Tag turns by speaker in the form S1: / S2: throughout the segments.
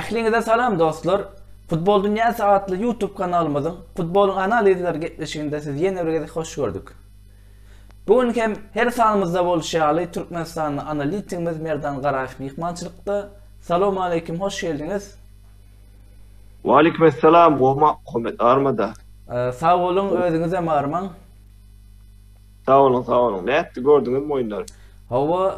S1: Ähliňize salam dostlar. Futbol Dünyası adlı YouTube kanalımızın futbolun analizleri getleşiginde siz ýene bir kez hoş gördük. Bugün hem her sanymyzda bolşaly Türkmenistanyň analitikimiz Merdan Garaýew mehmançylykda. Salamu aleykum, hoş geldiniz.
S2: Wa aleykümselam, Muhammed Armada.
S1: Sağ olun, özüňize marman.
S2: Sağ olun. Näetdi gördüňiz oýunlary?
S1: Hawa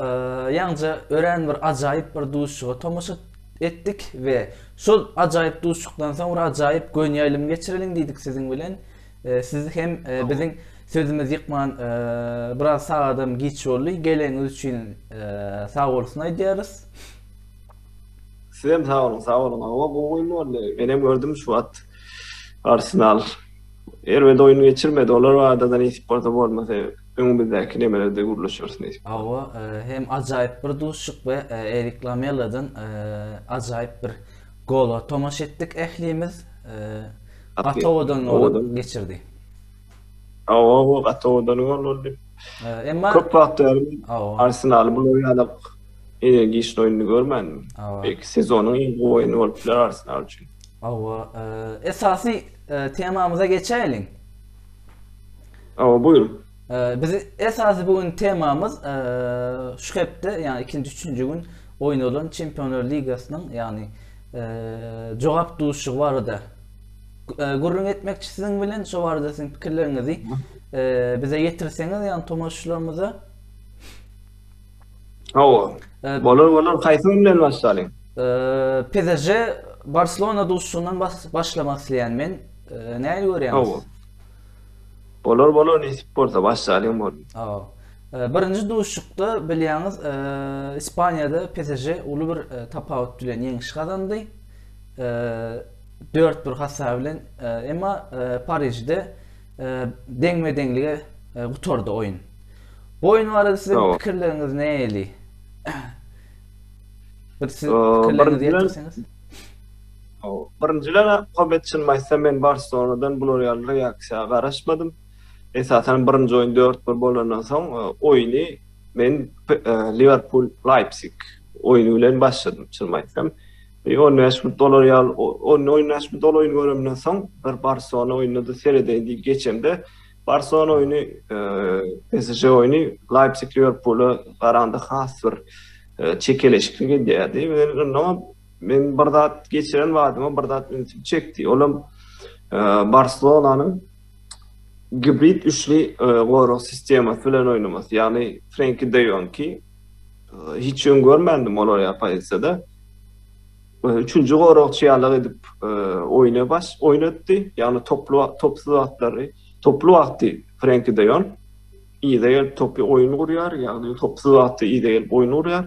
S1: ýangy ören bir ajaýyp bir duşuga tomaşa etdik we şol ajaýyp duşukdan soňra ajaýyp göňýaýlym geçirelim diýdik siziň bilen. Siz hem biziň sözümiz ýykman biraz sağadym giç boldy. Geleňiz üçin sağ bolsun aýdýarys.
S2: Siz hem sağ olun. Hawa bu oýun boldy. Menem gördüm şu at Arsenal. Erwede oýuny geçirmedi. Olar wadadan esporta bolmasa öňümizde nemelerde guruluşursun.
S1: Hawa hem ajaýyp bir duşuk we Erik Lamela'dan ajaýyp bir gola tomaş etdik ählimiz. Gatowadan geçirdi.
S2: Hawa Gatowadan gol boldy.
S1: Emma
S2: Köp wagt Arsenal bu oýanyp giçli oýuny görmedim. Belki sezonyň iň oýuny bolupdyr Arsenal üçin.
S1: Hawa esasy temamyza geçelim.
S2: Hawa buyurun.
S1: Biz esasy bugün temamız şu hepde yani 2-3 gün oynanan Çempionlar Ligasynyň yani jogap duşugy barada gurrun etmekçi siziň bilen şu barada siziň pikirleriňizi bize ýetirseňiz yani tomaşçylarymyza.
S2: Hawa. Bolar haýsy bilen başlaýyn?
S1: PSG Barcelona duşugundan başlamak isleýän men näme görýäňiz?
S2: Bolar esporta başlaýyn boldy.
S1: Birinci duşukda bilýäňiz Ispaniýada PSG uly bir tapawut bilen ýeňiş gazandy. 4-1 hasaba bilen emma Parisde deňme-deňlige gutardy oýun. Bu oýun barada siziň pikirleriňiz näli? Bir siz pikirleriňizi ýetirseňiz.
S2: Birinjiler Kometçin maýsa men Barcelonadan bu ýaly reaksiýa garaşmadym. Esasen birinji oýun 4-1 bolandan soň oýuny men Liverpool Leipzig oýuny bilen başladym çylmaýsam. $10 oýun görümden soň bir Barcelona oýunyny da seredeydi geçemde. Barcelona oýuny PSG oýuny Leipzig Liverpool'a garandy has bir çekeleşiklige diýdi. Men bir zat geçiren wadyma bir zat çekdi. Olam Barcelona'nın hibrid üçli gorok sistema bilen oynamasy. Yani Frenkie de Jong'i hiç ön görmedim olar ýapaýsa-da. Üçüncü gorokçy ýalyk edip oynatdy. Yani topsuz wagtdy Frenkie de Jong ýa-da topu oýun gurýar, ýagny topsuz wagtdy ýa-da oýun gurýar.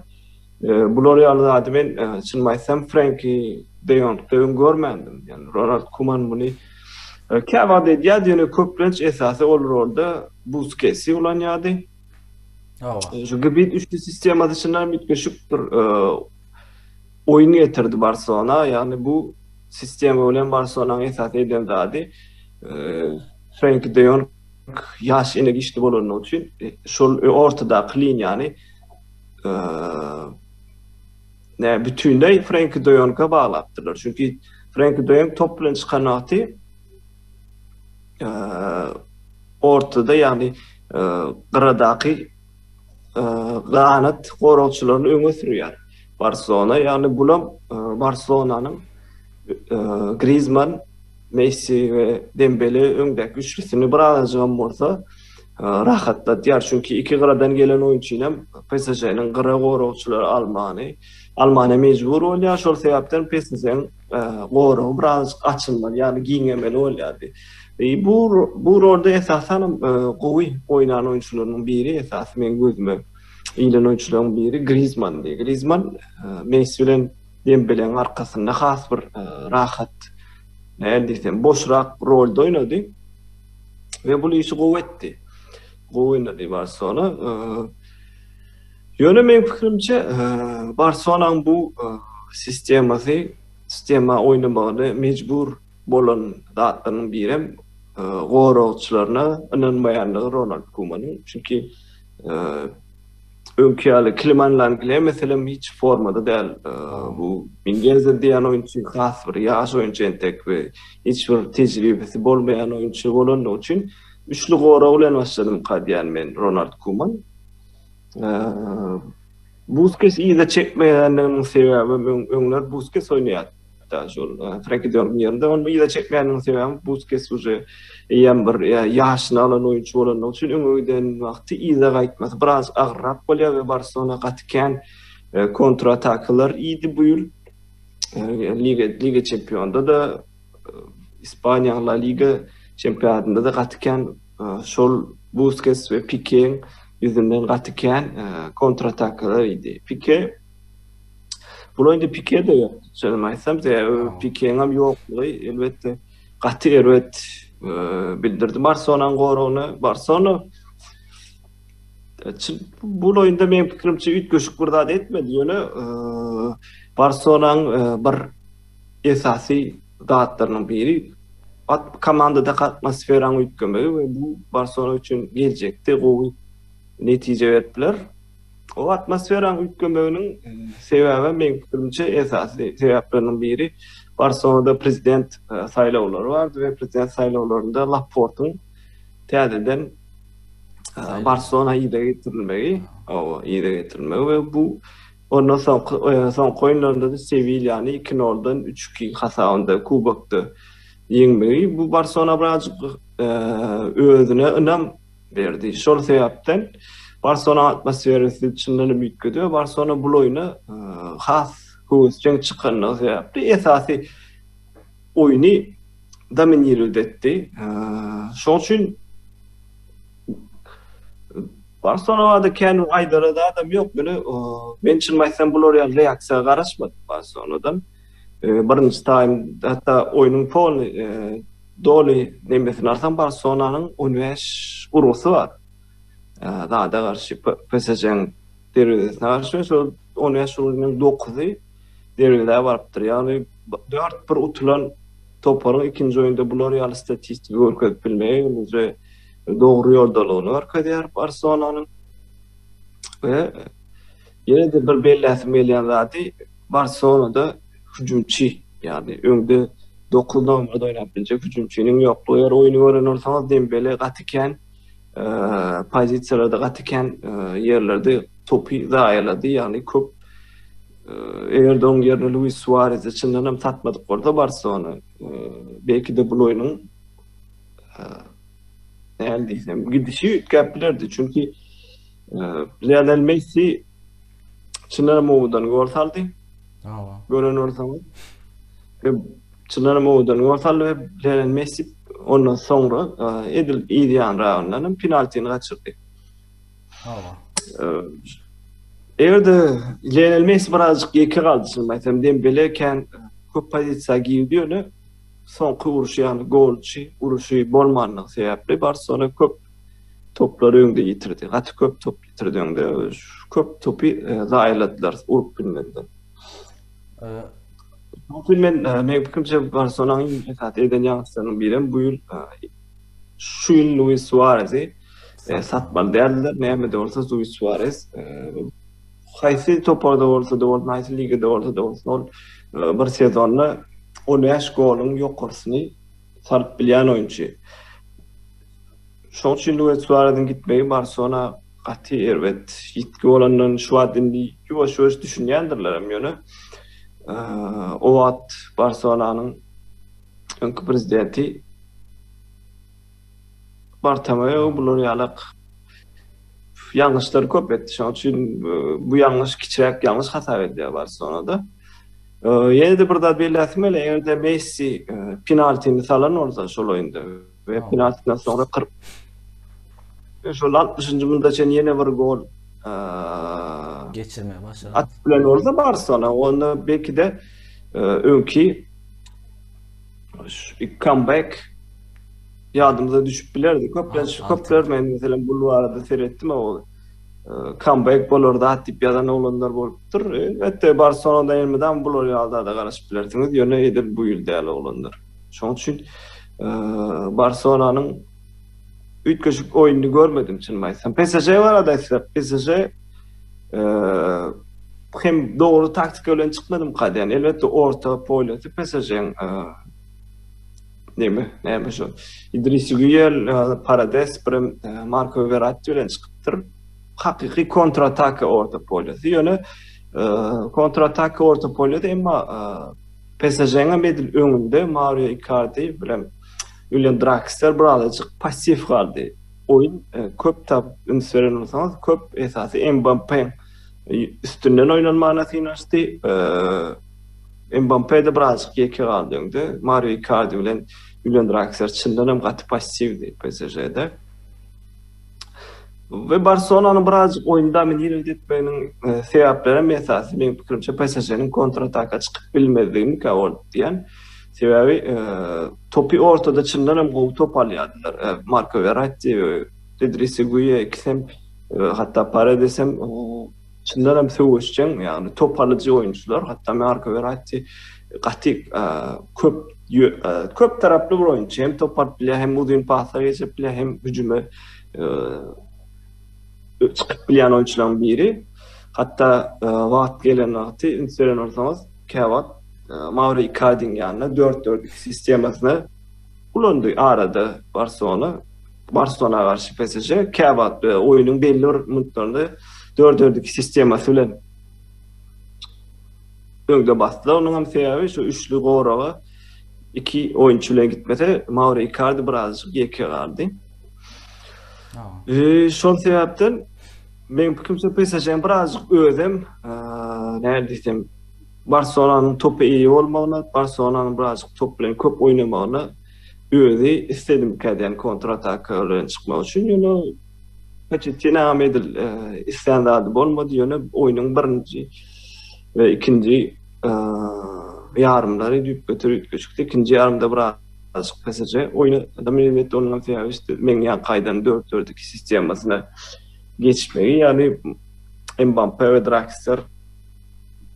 S2: Bular ýaly men çylmaýsam Frenkie de Jong'da ön görmedim. Yani Ronald Koeman bunu käwad edýär, köplenç esasy ol rolda Busquets'i ulanýardy. Şu hibrid üçli sistema dışından bitmeşik bir oýuny getirdi Barcelona. Yani bu sistema bilen Barcelona'nın esas eden zady Frenkie de Jong ýaş ene giçli bolan üçin şol ortada klin yani bütünlüğü Frenkie de Jong'a bağlaptırlar. Çünkü Frenkie de Jong toplan çykanaty ortada yani gyradaky ganat gorokçylaryny öňe sürýär. Barcelona yani bulam Barcelona'nın Griezmann, Messi we Dembele öňdäki üçlisini birazajygam bolsa rahatlatýar. Çünkü iki gyradan gelen oýunçylar PSG'nin gyra gorokçylary Almanya mecbur bolýar. Şol sebäpden PSG'nin gorogy biraz açylmaly, yani giňemeli bolýardy. Bu rolda esasen gowy oynanan oýunçylaryň biri, esas men gözüme ilen oýunçylaryň biri Griezmann. Griezmann Messi bilen Dembele'nin arkasynda has bir rahat, näme diýsem, boşrak rolda oynady we bu işi gowy etdi. Gowy Barcelona. Ýöne men pikirimçe Barcelona'nın bu sistema oynamagyny mecbur bolan zatlaryň biri gorokçylaryna inanmaýanlygy Ronald Koeman. Çünki öňki ýaly Klimanlarynkiler meselem hiç formada däl. Bu İngilizce diýen oyunçy has bir ýaş oyunçy entek we hiç bir tejribesi bolmaýan oyunçy bolan üçin üçlü gora bilen başladym kadýan men Ronald Koeman. Busquets iyide çekmeýändigiň sebebi öňler Busquets oynayat. Da şol Frenkie de Jong ýerinde onu iyide çekmeýändigiň sebebi Busquets uje ýa bir ýaşyny alan oýunçy bolan üçin öňden wagty iyide gaýtmasy biraz agrap bolýar we Barcelona gatykän kontratakylar iyidi bu ýyl. Liga çempionda da İspanya La Liga çempionatında da gatykän şol Busquets we Piqué yüzünden gatykän kontratakylar idi. Piqué bu oyunda Piqué de yok. Söylemeysem de Piqué'nin hem yokluğu elbette gaty erwet bildirdi. Barcelona'nın goragyny Barcelona bu oyunda men pikirimçe üç göşük bir zat etmedi. Ýöne Barcelona'nın bir esasy zatlarynyň biri komandada atmosferaň üýtgemegi we bu Barcelona üçin geljekde gowy netije berdiler. O atmosferaň üýtgemeginiň sebebi men pikirimçe esasy sebäpleriniň biri Barcelona'da prezident saýlawlary bardy we prezident saýlawlarynda Laporte'ň täzeden Barcelona iyide getirilmegi, ve bu ondan son koyunlarında da Sevilla'ny 2-0'dan 3-2 hasabında kubokda yeňmegi. Bu Barcelona birazcık özüne önem berdi. Şol sebäpden Barcelona atmosferisi çyndan büýtgedi. Barcelona bu oýuna has höwüsçe çykanyny sebäpli esasy oýuny dominirdi etdi. Şol üçin Barcelona'da kendi aydara da adam yok böyle ben çılmaysam bu oraya reaksiya garaşmadı Barcelona'dan. Birinci time hatta oyunun pol dolu nemesini arsan Barcelona'nın 15 urusu var. Daha da karşı PSG'nin devrede karşı şu 15 urunun 9'u devrede varıptır. Yani 4-1 utulan toparın ikinci oyunda bu oraya statistik görkep bilmeyi ve doğru ýoldalygyny barkadýar Barcelona'nın ve ýene de bir belläsmeli zady Barcelona'da hüjümçi ýani öňde 9 nomerde oýnap biljek hüjümçiniň ýoklugy ýa oýuny gören bolsaňyz Dembele gatykän pozisiýalarda gatykän ýerlerde topu zaýalady ýani köp eger oň ýerine Luis Suarez çyndan hem satmadyk bolsa Barcelona belki de bu oýunyň diýsem gidişi üýtgäplerdi çünki Lionel Messi çyndan mowdan gol saldy. Gören bolsaňyz çyndan mowdan gol saldy we Lionel Messi ondan soňra edil ýan raundan penaltyny gaçyrdy. Erde Lionel Messi birazcık ýeke galdy şundaysam Dembele kän köp pozisiýa girdi soňky uruşy ýani golçy uruşy bolmanyň sebäpli Barcelona köp topları öňde ýitirdi. Gaty köp top ýitirdi öňde. Köp topu zaýladylar, urup bilmediler. Men pikirimçe Barcelona'nın esas eden ýaňysynyň biri bu ýyl şu ýyl Luis Suarez'i satmaly däldiler. Näme de bolsa Luis Suarez haýsy toparda bolsa da bolmaýsy ligada bolsa da bolsa bir sezonda 15 golün ýokarysyny saryp bilýän oýunçy. Şol üçin Luis Suarez'in gitmegi Barcelona gaty erwet ýitki bolandan şu adyndy ýuwaş-ýuwaş düşünýändirler hem ýöne. O wagt Barcelona'nın öňkü prezidenti Bartomeu bular ýalyk ýalňyşlary köp etdi. Şol üçin bu ýalňyş kiçirek ýalňyş hasap edilýär Barcelona'da. Ýene de bir zat belläsmeli, eger Messi penaltyny salan bolsa şol oýunda we penaltydan soňra 40 şol 60-njy minutda ýene bir gol
S1: geçirmeye başladı.
S2: At bilen orada Barcelona onda belki de öňki comeback ýadymyza düşüp bilerdi. Köpler men meselem bu arada seretdim o comeback bolarda atip ýadan olanlar bolupdyr. Elbette Barcelona'da ýermeden bular ýalda da garaşyp bilersiňiz. Ýöne edip bu ýyl däl olanlar. Şoň üçin Barcelona'nın üýtgeşik oýuny görmedim çynmaýsam. PSG var adaysa PSG hem doğru taktik bilen çıkmadım kadyan. Elbette orta poylati PSG'nin näme şu İdris Güyel, Parades, Marco Verratti bilen çıkıptır. Hakyky kontratak orta poylati. Ýöne kontratak orta poylati emma PSG'nin bedil öňünde Mario Icardi bilen Julian Draxler birazajyk passif galdy. Oyun köp tap ünsüren bolsaňyz köp esasy Mbappé üstünden oynanmana synaşdy. Mbappé de birazajyk ýeke galdy öňde. Mario Icardi bilen Julian Draxler çyndan hem gaty passivdi PSG'de. Ve Barcelona'nın birazajyk oyunda menir etmeginiň sebäpleri esasy benim pikirimçe PSG'nin kontrataka çykyp bilmediğini kabul diýen. Sebebi topu ortada çyndan hem gowy top alýardylar. Marco Verratti, İdris Güye ikisem hatta Paredes hem çyndan hem söwüşçen, yani top alyjy oyunçular. Hatta Marco Verratti gaty köp taraply bir oyunçu. Hem top atýar, hem uzun paslar geçip bilýär, hem hüjüme çıkıp bilýän oyunçulardan biri. Hatta wagt gelen wagty ünsüren bolsaňyz Kevat Mauro Icardi'nin yanına 4-4-2 sistemasyny ulandy arada Barcelona karşı PSG Kevat oyunun belli bir minutlarında 4-4-2 sistemasy bilen öňde basdylar. Onuň hem sebebi şu üçlü goraga iki oyunçu bilen gitmese Mauro Icardi birazjyk ýeke galdy. Şol sebäpden men pikirimçe PSG'nin birazjyk özüm näde diýsem Barcelona'nın topu iyi olmagyna, Barcelona'nın birazjyk top bilen köp oynamagyna özü istedim kadyan kontratak bilen çykmak üçin. Ýöne Pochettino medil istendadi bolmady. Ýöne oyunun birinji ve ikinji ýarymlary düp götürýükdi. İkinji ýarymda birazjyk PSG oyunu dominat olan sebebi işte men ýa gaýdan 4-4-2 sistemasyna geçmegi. Yani Mbappé ve Draxler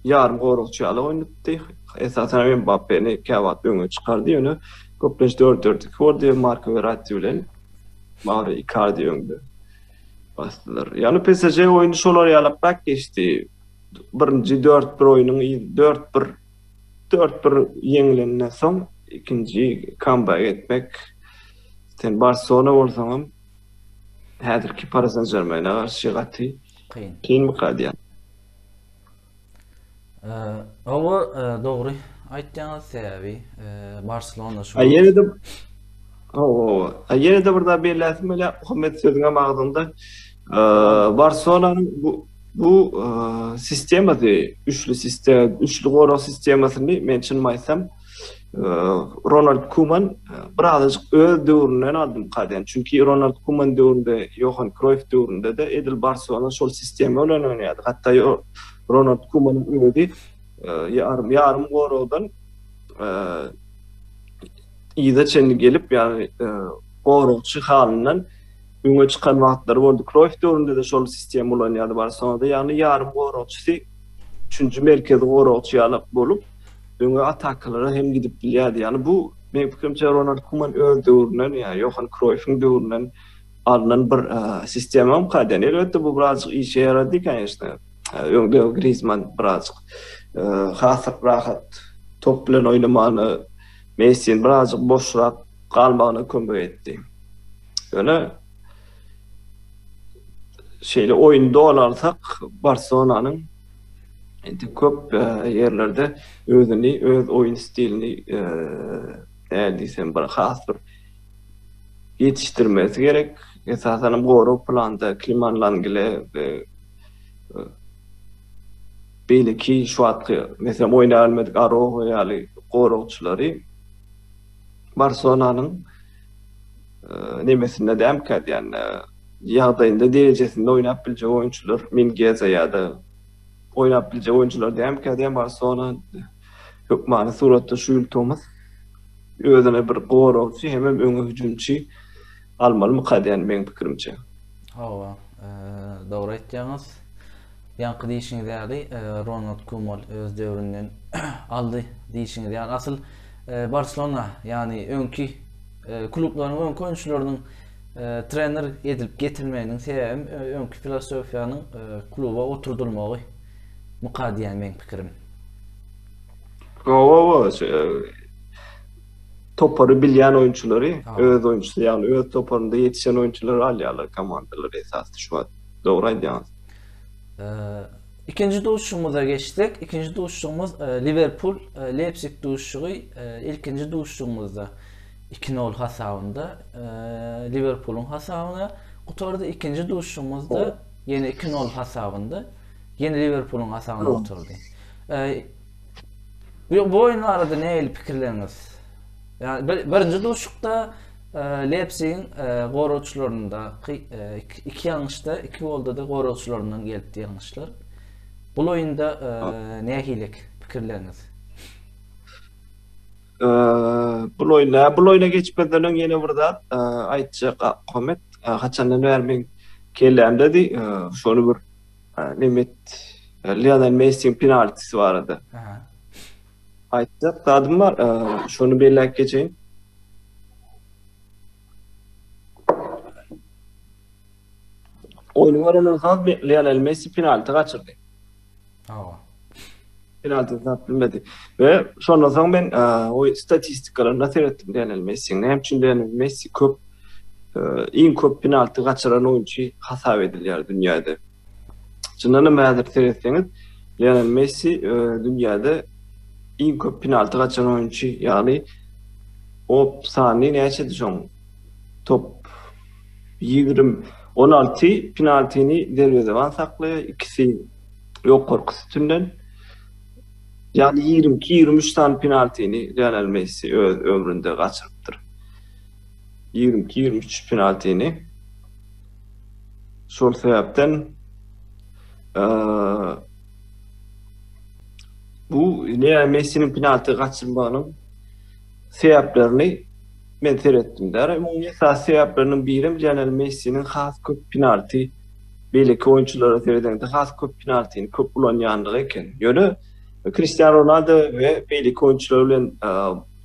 S2: yarım gorukçu ýaly oynatdy. Esasen Mbappéni Kevat öňe çykardy. Ýöne köplenç 4-4-2 boldy. Marco Verratti bilen Mauro Icardi öňde basdylar. Yani PSG oyunu şolar ýalyp geçdi. Birinji 4-1 oyunyň 4-1 ýeňilenden soň ikinji comeback etmek. Sen Barcelona bolsaňam häzirki Paris Saint-Germain'e garşy gaty kyn mi gadýan?
S1: Owa dogry aýtdyňyz sebäbi Barcelona şu.
S2: Ýene-de birde belläsim ele Muhammed sözüňe magdymda Barcelona'nın bu sistematy, üçlü gorak sistemasyny men çynmaýsam Ronald Koeman birazajyk öz döwründen aldym kadän. Çünki Ronald Koeman döwründe, Johan Cruyff döwründe de edil Barcelona şol sistema bilen oynýardy. Hatta Ronald Koeman'ın özü yarım gorakdan ýa-da çenli gelip yani gorakçy halynyň öňe çykan wagtlary boldy. Cruyff döwründe de şol sistema olanýardy Barcelona'da. Yani yarım gorakçy üçünji merkezi gorakçy alyp bolup öňe ataklara hem gidip bilýärdi. Yani bu men pikirimçe Ronald Koeman öz döwründen, ýa Johan Cruyff'un döwründen alynan bir sistemam kadän. Elbetde bu birazjyk işe ýarady kanýaşda. Öňde Griezmann birazjyk rahat top bilen oynamany, Messi'nin birazjyk boşrak galmagyna kömek etdi. Ýöne şeýle oýunda olarsak Barcelona'nın köp yerlerde özüni, öz oyun stilini nädisem bir has bir ýetişdirmesi gerek. Esasen gorak planda Klimanlangile belki şu atky mesela oynalmadyk Araujo ýaly gorakçylary Barcelona'nın nemesinde de emkad yani ýagdaýynda derejesinde oynap biljek oyunçular Mingueza ýa-da oynap biljek oyunçular diýem ki, Barcelona hökmany suratda şu ýyltymyz özüne bir gorakçy hem öňe hüjümçi almaly mykadyan men pikirimçe.
S1: Hawa, dogry aýtdyňyz. Ýanky diýişiňiz ýaly Ronald Koeman öz döwründen aldy diýişiňiz ýaly asyl Barcelona yani öňki klublaryň, öňki oyunçularynyň trener edilip getirmeğinin sebäbi öňkü filosofiýanyň kluba oturdulmagy mukadiýan meň pikirim.
S2: O toparı bilýän oyunçulary, öz oyunçusu ýagny öz toparynda ýetişen oyunçulary alýarlar komandalary esasy şu an. Dogry aýdýaňyz.
S1: İkinci duşumuza geçtik. İkinci duşumuz Liverpool Leipzig duşugy. İlkinci duşumuzda 2-0 hasabında Liverpool'un hasabına oturdu. İkinci duşumuzda yine 2-0 hasabında yine Liverpool'un hasabına oturdu. Bu oyun arada näil pikirleriniz? Yani birinci duşukda Leipzig'in goroçlarında iki yanlışta, iki golda da goroçlarından geldi yanlışlar. Bu oyunda nähilik pikirleriniz?
S2: Bu oyuna geçmeden öň ýene bir zat aýtjak Ahmet haçandan bermeň kellämdi. Şonu bir nimet Lionel Messi'nin penaltisi barady. Aýtjak dadym bar. Şonu belläp geçeýin. Oyunu oynanırsan Lionel Messi penaltı kaçırdı. Penaltı bilmedi. Ve sonra sonra ben o statistikalarını seyrettim Lionel Messi'nin. Hem için Lionel Messi en köp penaltı kaçıran oyuncu hasap ediliyor dünyada. Çınlanın mağdur seyretseniz Lionel Messi dünyada en köp penaltı kaçıran oyuncu, yani o saniye neyse diyeceğim, top 16 penaltini derveze saklıyor, ikisi yok korkusu tünden. Yani 22-23 tane penaltini Lionel Messi ömründe kaçırıptır. 22-23 penaltini. Şol sebepten bu Lionel Messi'nin penaltı kaçırmanın sebeplerini men seyrettim der. Bu esas sebeplerinin biri Lionel Messi'nin has köp penaltı, belki oyunculara seyreden de has köp penaltini köp bulanyanlığı eken. Yönü Cristiano Ronaldo ve belki oyuncular bilen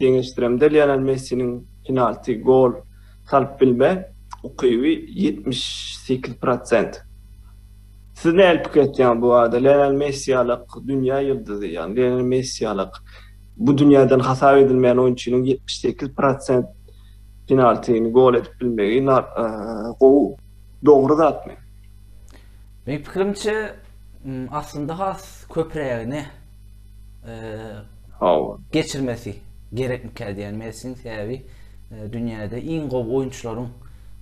S2: deňeşdiremde Lionel Messi'nin penaltı, gol salyp bilme ukyby 78%. Siz näme pikir etýän bu arada? Lionel Messi alyk dünýä ýyldyzy, yani Lionel Messi alyk bu dünýäden hasap edilmeýän oyunçunyň 78% penaltyny gol edip bilmegi dogry zatmy?
S1: Benim pikirimçe aslında has köpreğini geçirmesi gerekmekdi. Yani Messi'nin sebebi dünyada en gol oyuncuların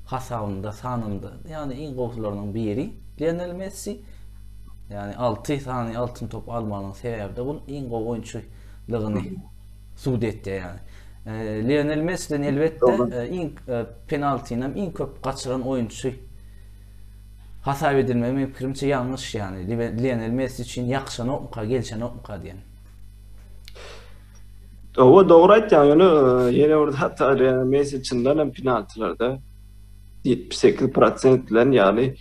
S1: hasabında, sanında, yani en gollarının biri Lionel Messi. Yani 6 tane altın top almanın sebebi de bunun en gol oyuncularını suud etti yani. Lionel Messi'den elbette en penaltıyla en köp kaçıran oyuncu hasap edilmemi pikirimçe yanlış yani. Lionel Messi için yakşan okmuka, gelşen okmuka diyen.
S2: O doğru aýtýan, ýöne ýene orada Lionel Messi içinden penaltylarda 78% bilen, yani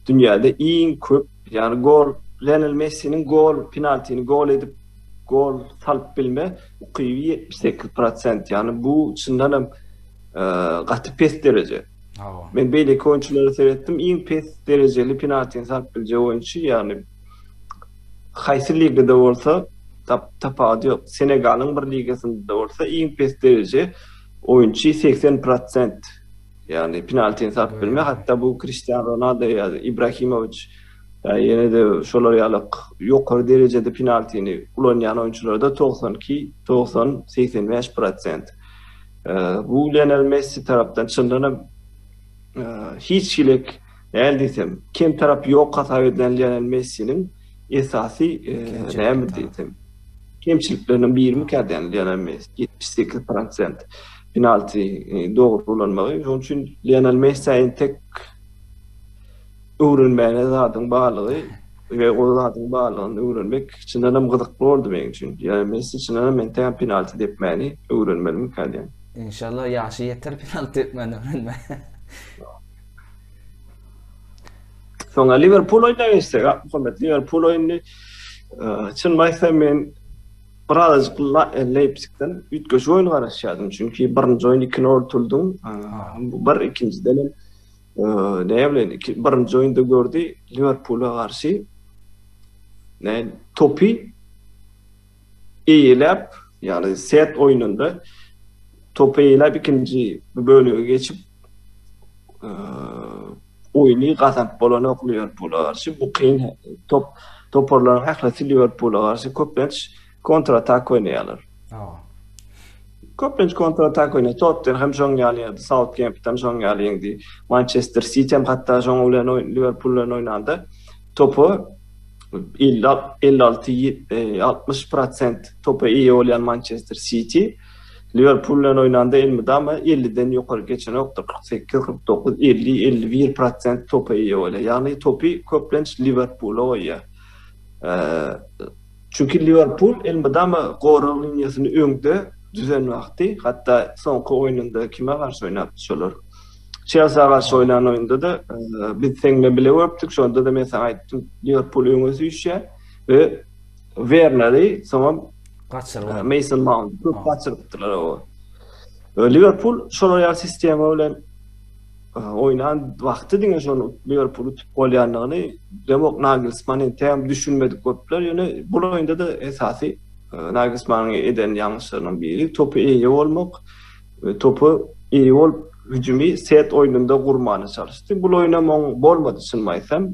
S2: dünyada en köp, yani gol Lionel Messi'nin gol penaltyny gol edip gol salyp bilme ukyby 78%, yani bu içinden gaty pes derece. Ben belki oyuncuları seyrettim, en pes dereceli penaltyny salyp bilje oyuncu, yani haýsy ligede bolsa tapady yok. Senegal'ın bir ligasında olsa en pes derece oyuncu 80%. Yani penaltyny salyp bilme, hatta bu Cristiano Ronaldo ya Ibrahimovic yine de şolar ýalyk ýokary derecede penaltyny ulanýan oyunçularda 90-85%. Bu Lionel Messi tarapdan çyndanam hiç kilek näme kim tarap ýok hasap edilen Lionel Messi'nin esasy näme diýsem kemçiliklerinin birimi käden Lionel Messi 78% penalty dogry ulanmagy. Şoň üçin Lionel Messi'nin tek öwrenmäne zadyň barlygy we o zadyň barlygyny öwrenmek çyndanam gyzykly boldy benim üçin. Lionel Messi çyndanam men täň penalty depmäni öwrenmelim käden.
S1: İnşallah ýaşy ýeter penalty depmäni öwrenme.
S2: Soňra Liverpool oýuna geçsek, Ahmet, Liverpool oýuny çyn maýsam men birazcık Leipzig'den ütköş oyun garaşýardym. Çünki birinji oyun 2 ortuldum. Bu bir ikinciden ne bilen birinji oyunda gördü Liverpool'a karşı topi iyilep yani set oyununda topu iyilep ikinci bölüge geçip oyunu kazanıp bolan Liverpool'a karşı bu kıyın toparlanan haklası Liverpool'a karşı köplenç kontratak oynaýarlar. Köplenç kontratak oynaýar. Tottenham şoň ýaly, Southampton şoň ýaly, Manchester City hem hatta şoň bilen Liverpool'la oynandy. Topu 56-60% topa iyi olan Manchester City Liverpool'la oynandı elmidi ama 50'den yukarı geçen yoktur. 48, 49, 50, 51% topa iyi olan. Yani topu köplenç Liverpool'a oya. Çünkü Liverpool elmidi ama goral linyasını öňde düzen vakti. Hatta sonki oyununda kime karşı oynatmışlar? Chelsea'ya karşı oynanan oyunda da biz seninle bile öptük. Şu anda da mesela aittim Liverpool öňüňe düşýär ve Werner'i sonra Mason Mount'u kaçırdılar o. Liverpool şolar sistemi bilen oynanan wagty diňe şonu Liverpool'u bolýanlygyny Demok Nagelsmann'ın täm düşünmedik köpler. Ýöne bu oyunda da esasy Nagelsmann'ın eden ýalňyşlarynyň biri topu iyi bolmak, topu iyi bolup hücumi set oyununda kurmana çalıştı. Bu oyuna bolmadı sınmaysam.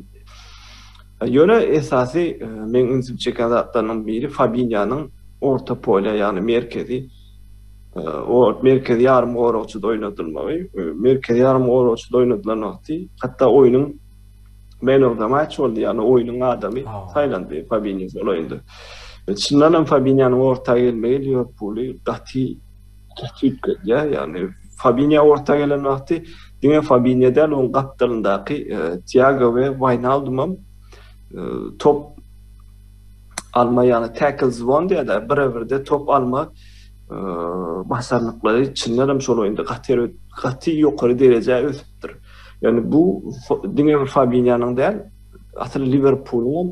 S2: Ýöne esasy men inzip çeken zatlaryň biri Fabinho'nun orta pola yani merkezi o merkezi yarım goroçda oynatylmagy. Merkezi yarım goroçda oynatylan wagty hatta oyunun man of the match boldy yani oyunun adamy saýlandy Fabinho oyunda. Çyndan Fabinho'nun orta gelmegi Liverpool'u gaty ya yani Fabinho orta gelen wagty diňe Fabinho'dan on gapdalyndaky Thiago we Wijnaldum top alma yani tackles won diye de birebirde top alma basarlyklary çyndan şol oyunda gaty ýokary derejä ösüpdir. Yani bu diňe Fabinho'nun däl asly Liverpool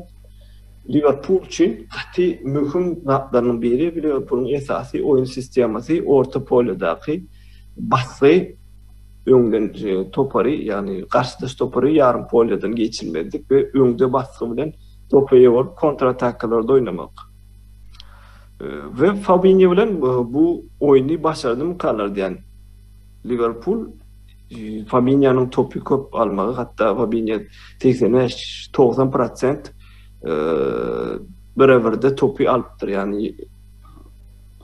S2: için gaty mühim zatlaryň biri Liverpool'un esasy oyun sistematy orta poladaky basy öňden topary yani garşydaş topary yarım polyadan geçirmedik ve öňde baskı bilen topu ýewip kontrataklarda oynamak. Ve Fabinho bilen bu oyunu başardym kalardy yani Liverpool Fabinho'nun topu köp almagy hatta Fabinho 85-90% birebirde topu alypdyr yani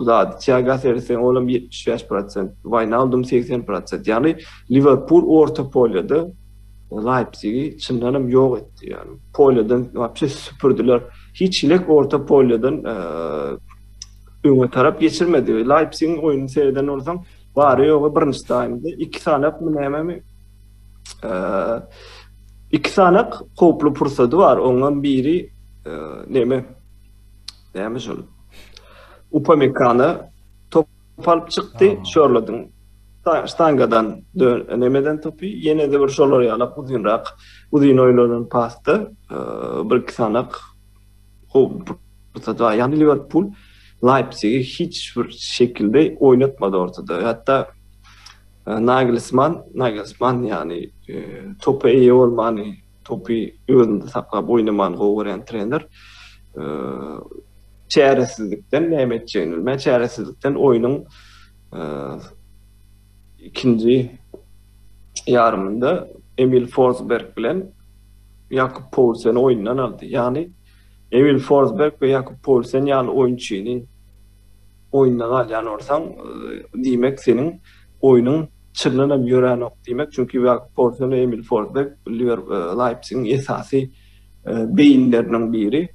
S2: da Thiago sersen olam 75%, Wijnaldum 80%. Yani Liverpool orta polyada Leipzig'i çyndanam ýok etdi yani. Polyadan wapşe süpürdüler. Hiç ilek orta polyadan öňe tarap geçirmedi. Leipzig'in oyunu seyreden olsam bari ýogy birinji taýmda 2 sanak näme 2 sanak koplu pursady var. Oňdan biri näme şol Upamecano top alıp çıktı, şorladyň. Stangadan nemeden topu yine de bir şolar ýalyp uzun oýlanan pasty bir sanak pursady. Yani Liverpool Leipzig'i hiçbir şekilde oynatmadı ortada. Hatta Nagelsmann yani topu iyi olmanı, topu özünde saklap oynamanı goýan trener çaresizlikten Mehmet Cenilme çaresizlikten oyunun ikinci yarımında Emil Forsberg bilen Jakob Poulsen oyundan aldı. Yani Emil Forsberg ve Jakob Poulsen yani oyuncuny oyundan alýan olsaň diýmek senin oyunun çynlanam ýören ok diýmek. Çünki Jakob Poulsen ve Emil Forsberg Leipzig'in esasy beyinleriniň biri.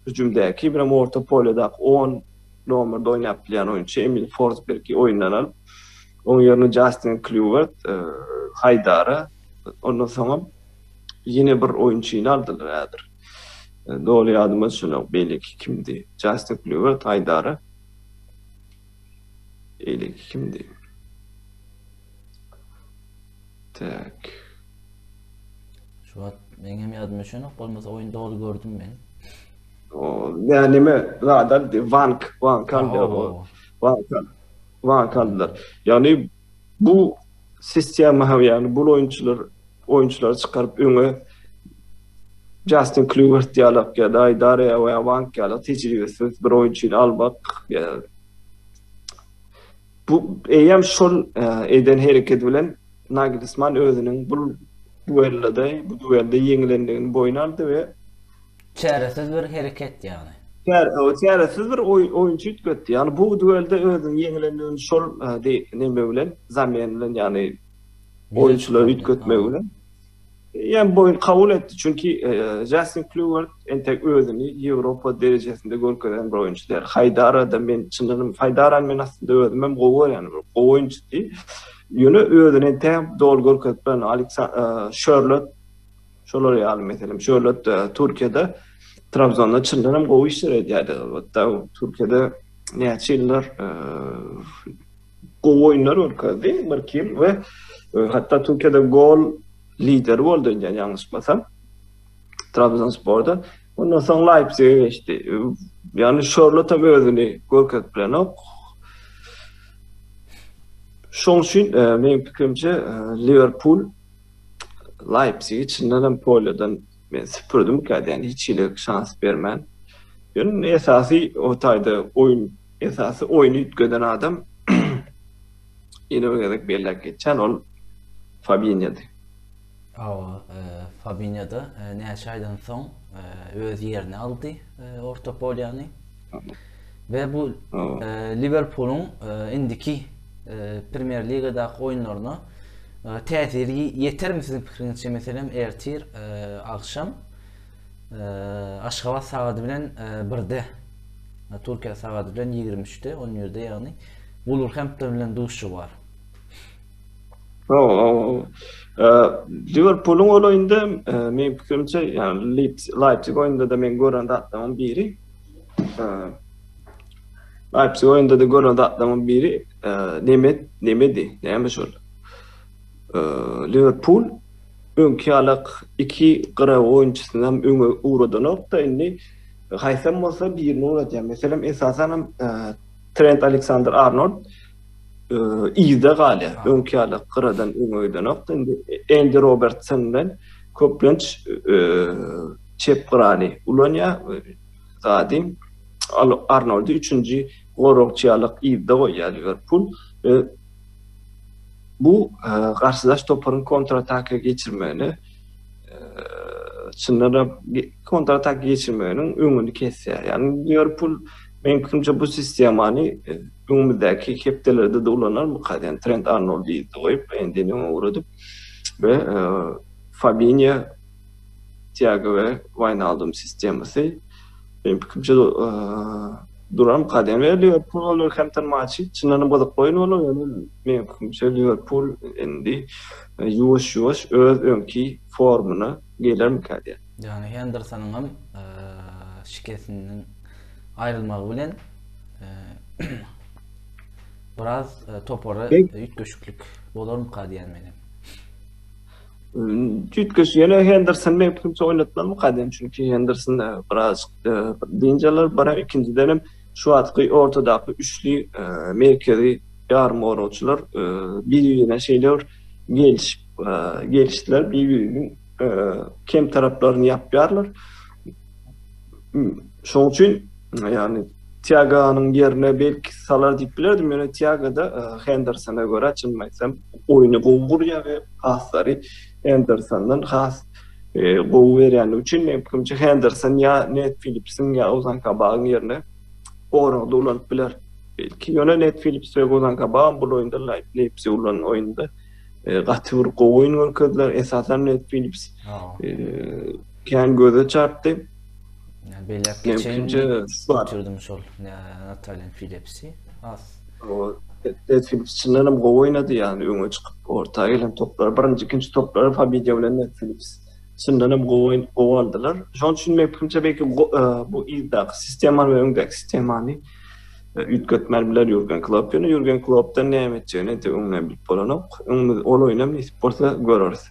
S2: Hücumdaki bir orta polada 10 numaralı oynayıp bilen oyuncu Emil Forsberg'i oyundan alıp onun yerine Justin Kluivert, Haydar'a ondan sonra yine bir oyuncuyu aldılar. Doğru adıma şunu belli ki kimdi? Justin Kluivert, Haydar'a belli ki kimdi? Tak.
S1: Şu an benim adıma şunu olmasa oyunda ol gördüm ben.
S2: Yani me radar Van kaldı o.
S1: Oo.
S2: Van Van kaldılar. Yani bu sistema yani bu oyuncular çıkarıp öňe Justin Kluivert diyalog ya da idare veya bank ya da tecrübesiz bir oyuncuyu almak ya bu eýem şol eden hereket bilen Nagelsmann özüniň bu duelde ýeňilendigini boyun aldy we
S1: Çaresiz bir hareket yani.
S2: o çaresiz bir oyuncu ütkötdi. Yani bu duelde özüniň ýeňilendigini şol neme bilen zamyen bilen yani oyuncular ütkötmek bilen yani boyun kabul etti. Çünkü Justin Kluivert entek özüni Ýewropa derejesinde görkezden bir oyuncu der. Haydara da men çyndanam Haydaran men aslında özüm hem gowy yani gowy oyuncu di. Ýöne özüni entek dol görkezden Charlotte şolar ýaly meselem Charlotte Türkiýede Trabzonda çyndanam gowy işler edýärdi. Hatta Türkiýede näçe ýyllar gowy oýunlar görkezdi bir kim we hatta Türkiýede gol lider boldy yani ýalňyşmasam Trabzonspor'da. Ondan soň Leipzig'e geçti. Yani Charlotte özüni görkezip bilen ok. Şoň üçin meniň pikirimçe Liverpool Leipzig'i çyndanam polyadan men süpürdüm kädi yani hiç ýylyk şans bermän. Ýöne esasy o taýda esasy oýuny ütgeden adam ýene gerek belläp geçen ol Fabinho'dy.
S1: Fabinho'da näçe aýdan soň öz ýerini aldy orta polyany. Ve bu Liverpool'un indiki Premier Liga'daki oyunlarına täsiri yeter mi sizin pikiriňizçe meselem ertir akşam Aşgabat sagady bilen 1-de Türkiýe sagady bilen 23-de 10 ýerde ýagny Wolverhampton bilen duşy bar.
S2: Liverpool'un ol oyunda men pikirimçe yani Leipzig oyunda da men gören adamın biri. Leipzig oyunda da gören adamın biri Näme şol. Liverpool öňki ýalyk iki gyra oyunçusynyň öňe uğradan nokta indi haýsam bolsa birini uğradýar. Meselem esasen Trent Alexander-Arnold iyide galy. Öňki ýalyk gyradan öňe nokta indi Andy Robertson bilen köplenç çep gyrany ulanýa zadim Arnold'u 3-nji gorokçy ýalyk iyide goýýar Liverpool. Bu karşıdaş toparın kontratak geçirmeni çınlara kontratak geçirmenin öňüni kesýär. Yani Liverpool mümkünçe bu sistemani öňündäki hepdelerde de ulanar mı kadar Trent Arnold'u goýup endini uğradyp ve Fabinho, Thiago ve Wijnaldum sistemasy mümkünçe duram kadem ve Liverpool Wolverhampton maçı çynanyň bozup oyun bolup ýani mümkünçe Liverpool endi ýuwaş öz öňki formuna geler kadýar.
S1: Yani Henderson'un hem şikesinden ayrılmağı bilen biraz topara ütköşüklük bolar mı kadýar menem?
S2: Ütköş ýene Henderson mümkünçe oynatmaly mı kadýar? Çünki Henderson biraz diňjeler bara ikincidenem şu atky ortadaky üçli merkezi ýarym oragçylar bir-birine şeýler gelişdiler, bir-biriniň kem taraplaryny ýapýarlar. Şoň üçin yani Thiago'nun yerine belki salar diýip bilerdim. Ýöne Thiago da Henderson'a göre açılmaysam oyunu gowurýar we hasary Henderson'dan has gowy berýän üçin mümkünçe Henderson ya Nat Phillips'in ya Ozan Kabagyň yerine orada ulanyp biler. Belki ýöne Nat Phillips we Ozan Kabag bu oyunda Leipzig ulan oyunda gaty bir gowy oyun görkezdiler. Esasen Nat Phillips kän göze çarpdy.
S1: Yani belki geçen götürdüm şol Natalie Phillips'i az.
S2: Nat Phillips çyndanam gowy oýnady yani öňe çykyp ortaga gelen toplar birinji ikinji toplary Fabinho bilen Nat Phillips çyndanam gowy aldylar. Şoň üçin mümkünçe belki bu ýyldaky sistemany we öňdäki sistemany ütkötmeli biler Jürgen Klopp. Ýöne Jürgen Klopp'dan näme etjegini de öňüne bilip bolanok. Ol oýnam näme bolsa göreriz.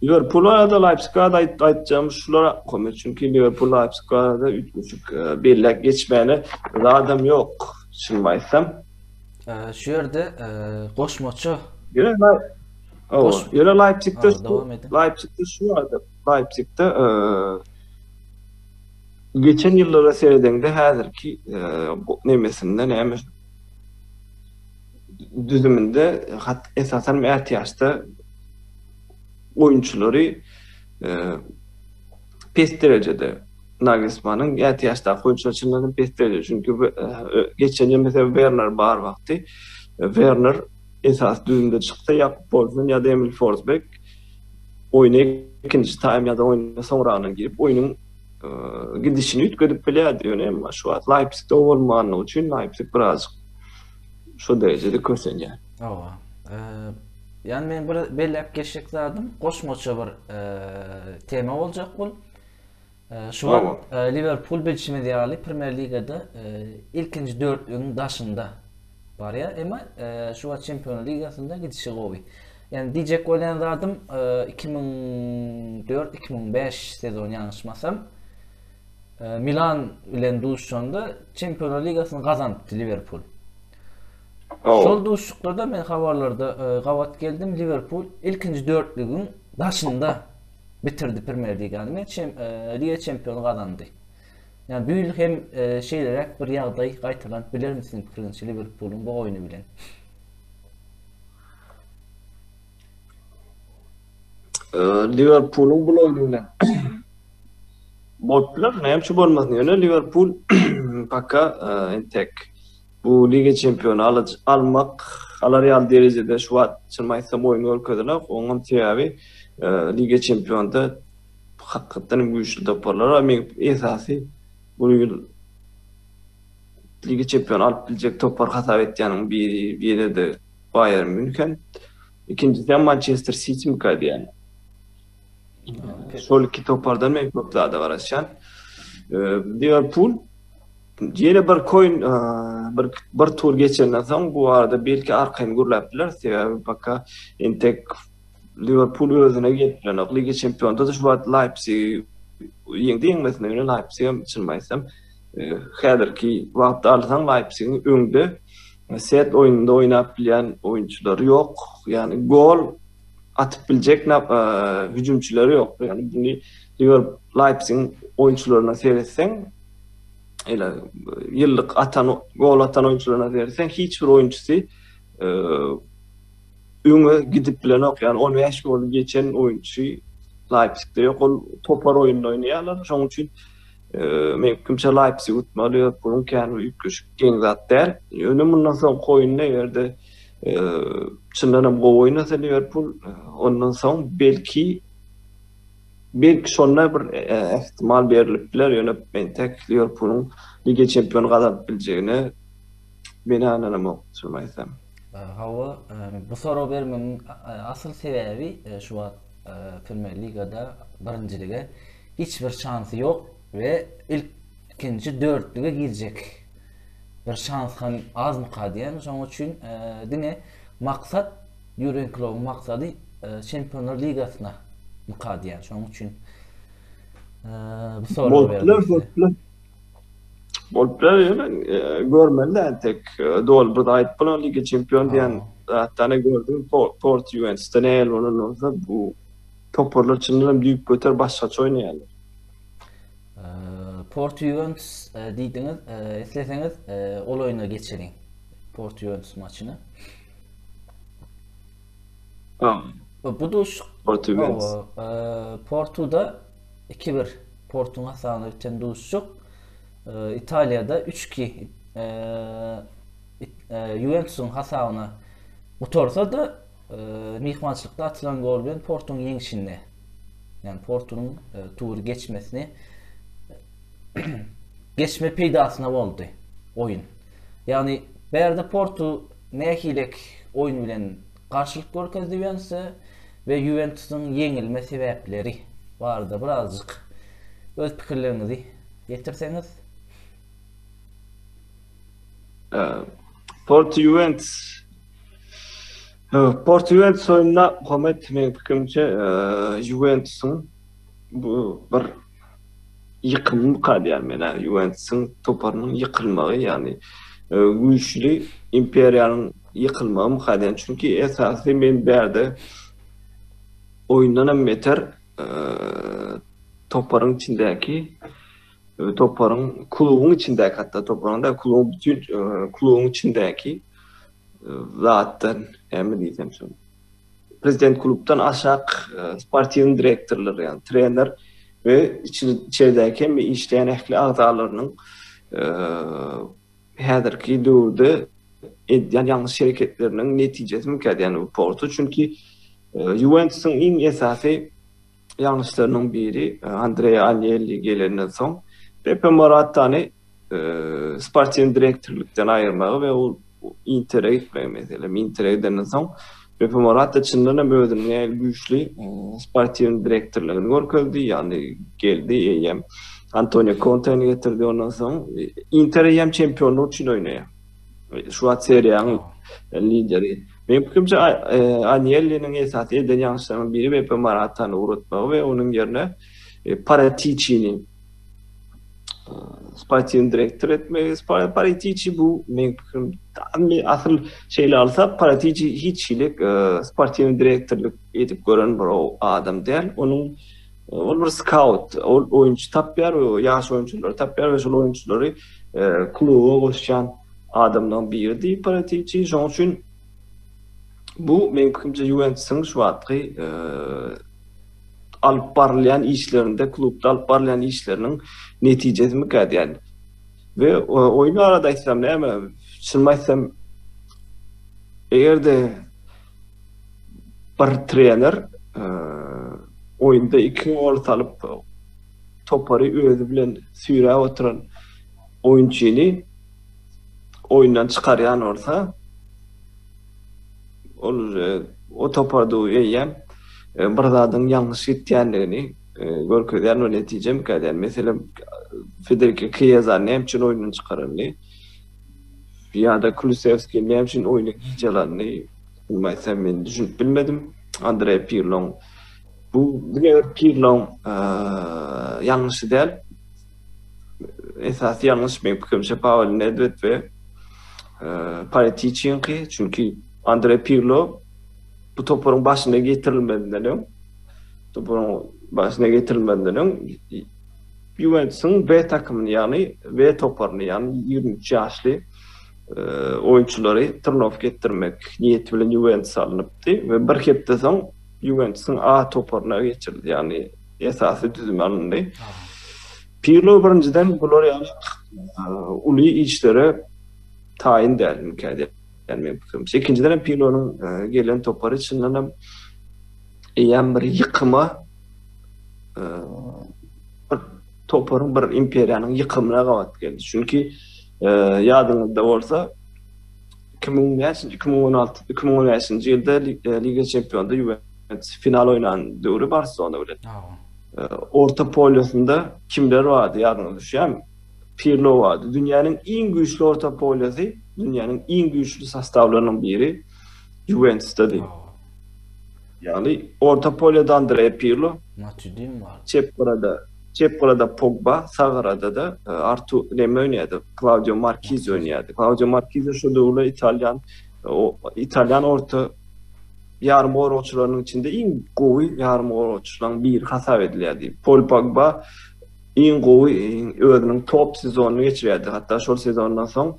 S2: Liverpool arada Leipzig'a da aytacağımız şulara koymuyor. Çünkü Liverpool Leipzig arada 3,5 birlik geçmeyene adam yok. Şunmaysam.
S1: Şu yerde koşmaçı
S2: Yine
S1: koş
S2: Leipzig'te
S1: devam edin.
S2: şu vardı. Leipzig'te geçen yıllara seyreden hazırki nemesinden hem düzümünde esasen mert yaşta oyuncuları pes derecede Nagelsmann'ın yaşta oyuncularının pes derecede. Çünkü geçen yıl mesela Werner bar vakti Werner esas düzümde çıktı ya Paulsen ya da Emil Forsberg oyuna ikinci time ya da oyuna sonradan girip oyunun gidişini ütküdüp bilýärdi ýöne ama şu an Leipzig'de olmagyny üçin Leipzig birazcık şu derecede kösenýär.
S1: Owa. Yani men bir bellep geçeceklerdim. Koşmaça bir tema olacak bu. Şu an Liverpool belçime diyarlı Premier Liga'da ilkinci dörtlüğün daşında var ya ama şu an Şampiyonlar Ligası'nda gidişi gowy. Yani diyecek olanlardım 2004-2005 sezon yanlışmasam Milan ile duşşanda Şampiyonlar Ligası'nı kazandı Liverpool. Şol duşluklarda men habarlarda gavat geldim Liverpool ilkinci dörtlüğün daşında bitirdi Premier Liga'nı. Liga şampiyonu kazandı. Yani bu yıl hem şeylerek bir ýagdaý gaýtalan biler misin pirinçi Liverpool'un bu oyunu bilen?
S2: Liverpool'un bu oyunu bilen botlar näme bolmasyn ýöne Liverpool pakka entek bu Liga şampiyonu almak alar derecede şu an çynmaýsam oyunu örkezler oňun täbi Liga şampiyonda hakykatan güýçli toparlar ama esasy bu ýyl Liga şampiyonu alyp biljek topar hasap etýäniň biri de Bayern München, ikincisi Manchester City mi kaydy yani. Şol iki topardan men köpler de var aşan. Liverpool yine bir koyun bir tur geçenden soň bu arada belki arkaň gurlapdylar. Sebäbi pakka entek Liverpool özüne getirilen Liga şampiyonda da şu wagt Leipzig ýeňdi Leipzig çynmaýsam häzirki wagtda alsaň Leipzig'in öňde set oyununda oynap bilen oyuncuları yok. Yani gol atıp bilecek hücumçuları yok. Yani bunu Liverpool Leipzig'in oyuncularına seyretsen yıllık gol atan oyuncularına seyretsen hiçbir oyuncusu öňe gidip bilen yok. Yani 15 gol geçen oyuncu Leipzig'de yok. O topar oyununu oynaýarlar. Şoň üçin mümkinçe Leipzig utmaly Liverpool'un kendi ýükleşik geň zat däl. Ýöne mundan soň koýunda ýerde çyndanam go oynasa Liverpool ondan soň belki şonda bir ihtimal berilipler ýöne men tek Liverpool'un Liga şampiyonu kazanıp biljegine meni ananam surmaýsam.
S1: Hawa bu soru bermenin asıl sebebi şu wagt Premier Liga'da birincilige hiçbir şansy yok ve ikinci dörtlüge girecek. Bir şans hem az mı kadiyen? Şoň üçin dine maksat Jürgen Klopp'un maksady Şampiyonlar Ligasyna mukadiyen. Şoň üçin bu soru berdim.
S2: Bolplar görmeli tek dol bir ayt bilen Liga şampiyon diýen hatta gördüm Port Juventus'ta näl bolsa bu toparlar çyndan büyük göter başgaça oynayýarlar.
S1: Port Juventus diýdiňiz, isleseňiz ol oýuna geçelim. Port Juventus maçyny. Bu duş
S2: Port Juventus.
S1: Portu'da 2-1 Portu'nun hasarına biten duşçuk. İtalya'da 3-2 Juventus'un hasarına utorsa da mihmançılıkta atılan gol bilen Portu'nun ýeňişinde. Yani Portu'nun turu geçmesini geçme peýdasyna boldy oyun. Yani berde Porto nähilek oyun bilen karşılık görkezdiýänse ve Juventus'un ýeňilme sebäpleri barda birazcık öz pikirlerinizi getirseňiz.
S2: Porto Juventus Porto Juventus oyununa Muhammed men fikrimçe Juventus'un bu bir yıkımı kadar mena Juventus'un toparının yıkılmağı yani güçlü imperiyanın yıkılmağı kadar çünkü esaslı men berde oyundan hem beter toparın içindeki toparın kulübün içindeki hatta toparın da kulübün bütün kulübün içindeki zaten hem diyeceğim şunu. Prezident kulüpten aşağı partinin direktörleri yani trener ve içerideki ve işleyen ehli azalarının häzirki döwürde edýän ýalňyş şereketleriniň netijesi mükemmel yani bu Porto çünkü Juventus'un en esasy ýalňyşlarynyň biri Andrea Agnelli gelenden soň Pepe Morata'ny Sparta'nın direktörlükden ayırmağı ve o Inter'e gitmegi mesela. Inter'e gidenden soň Pepe Morata çyndan hem özüniň el güýçli Sparta'nın direktörlüğini görkezdi yani geldi eýem Antonio Conte'ni getirdi ondan soň Inter'e hem çempionluk üçin oýnaýar. Şu an Serie A'nın lideri. Benim fikrimce Agnelli'nin esasy eden ýalňyşlarynyň biri Pepe Morata'ny uratmagy ve onun yerine Paratici'ni Sparta'nın direktör etmegi. Paratici bu men fikrim asıl şeyle alsa Paratici hiç hilik Sparta'nın direktörlük edip gören bir o adam değil. Onun bir scout, oyuncu tapýar we ýaş oyunçular tapýar we şol oyunçulary kluba goşan adamdan biri Paratici. Şoň üçin bu men fikrimce Juventus'un şu wagtky alıp barlayan işlerinde, klubda alıp barlayan işlerinin neticesi mükemmel yani. Ve oyunu arada istem ne ama çınmaysam eğer de bir trener oyunda iki gol alıp toparı özü bilen süýräp oturan oyuncuny oyundan çıkaryan olsa o toparda eýem bir zadyň ýalňyş gitýändigini görkezýän we netije mükemmel. Mesela Federico Chiesa näme üçin oyundan çıkaryldy? Ýa-da Kulusevski näme üçin oyuna gijalany? Bilmäsem men düşünüp bilmedim. Andrea Pirlo bu Pirlo ýalňyşy däl. Esas ýalňyş men pikirimçe Pavel Nedved we Paratici çünkü Andrea Pirlo bu toparın başına getirilmediğinden Juventus'un B takımını yani B toparını yani 23 yaşlı oyuncuları turnof getirmek niyeti bilen Juventus alınıptı ve bir hepde soň Juventus'un A toparına geçirildi yani esasy düzüm alındı. Pirlo birinciden bular yani uly işlere tayin däl mükemmel. Yani ikinciden Pirlo'nun gelen toparı çyndan hem eýem bir yıkıma toparın bir imperiyanın yıkımına gabat geldi. Çünkü ýadyňyzda bolsa 2016-2017 ýylda Liga Çempionada Juventus final oynan döwrü Barcelona bilen. Orta polyasında kimler vardı ýadyňyza düşýärmi? Pirlo vardı. Dünýäniň en güýçli orta polyasy, dünýäniň en güýçli sastavlarynyň biri Juventus'ta değil. Yani orta polyada Andrea Pirlo,
S1: Matuidi var.
S2: Çepkarada Pogba, Sagarada da Artur Neme oynaýardy. Claudio Marquinhos oynaýardy. Claudio Marquinhos şu döwürde İtalyan orta yarım ortaçylarynyň içinde en gowy yarım ortaçylaryň biri hasap edilýärdi. Paul Pogba en gowy özüniň top sezonuny geçirýärdi. Hatta şol sezondan soň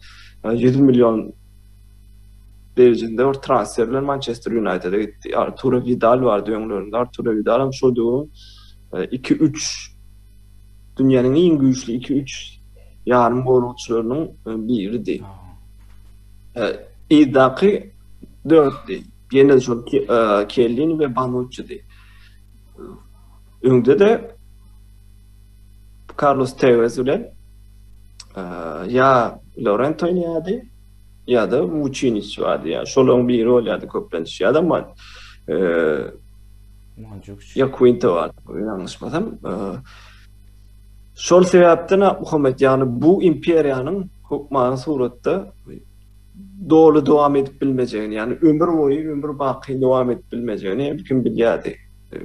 S2: 100 milyon derecinde or transferler Manchester United'a gitti. Arturo Vidal vardı öňlerinde. Arturo Vidal hem şol döwür 2-3 dünýäniň en güýçli 2-3 yarım golçylarynyň biridi. İdaki 4'di. Ýene şol Kellini we Bonucci'di. Öňde de Carlos Tevez bilen ya Laurent oynayardı ya da Vucinic vardı ya. Şolun bir rol ýa-da köplenç ýa-da ya Quinto vardı. Ýalňyşmasam. Şol sebäpden Muhammed yani bu imperiýanyň hukmany suratda doğru devam edip bilmeyeceğini, yani ömür boyu, ömür baki devam edip bilmeyeceğini hem kim bilýärdi. E,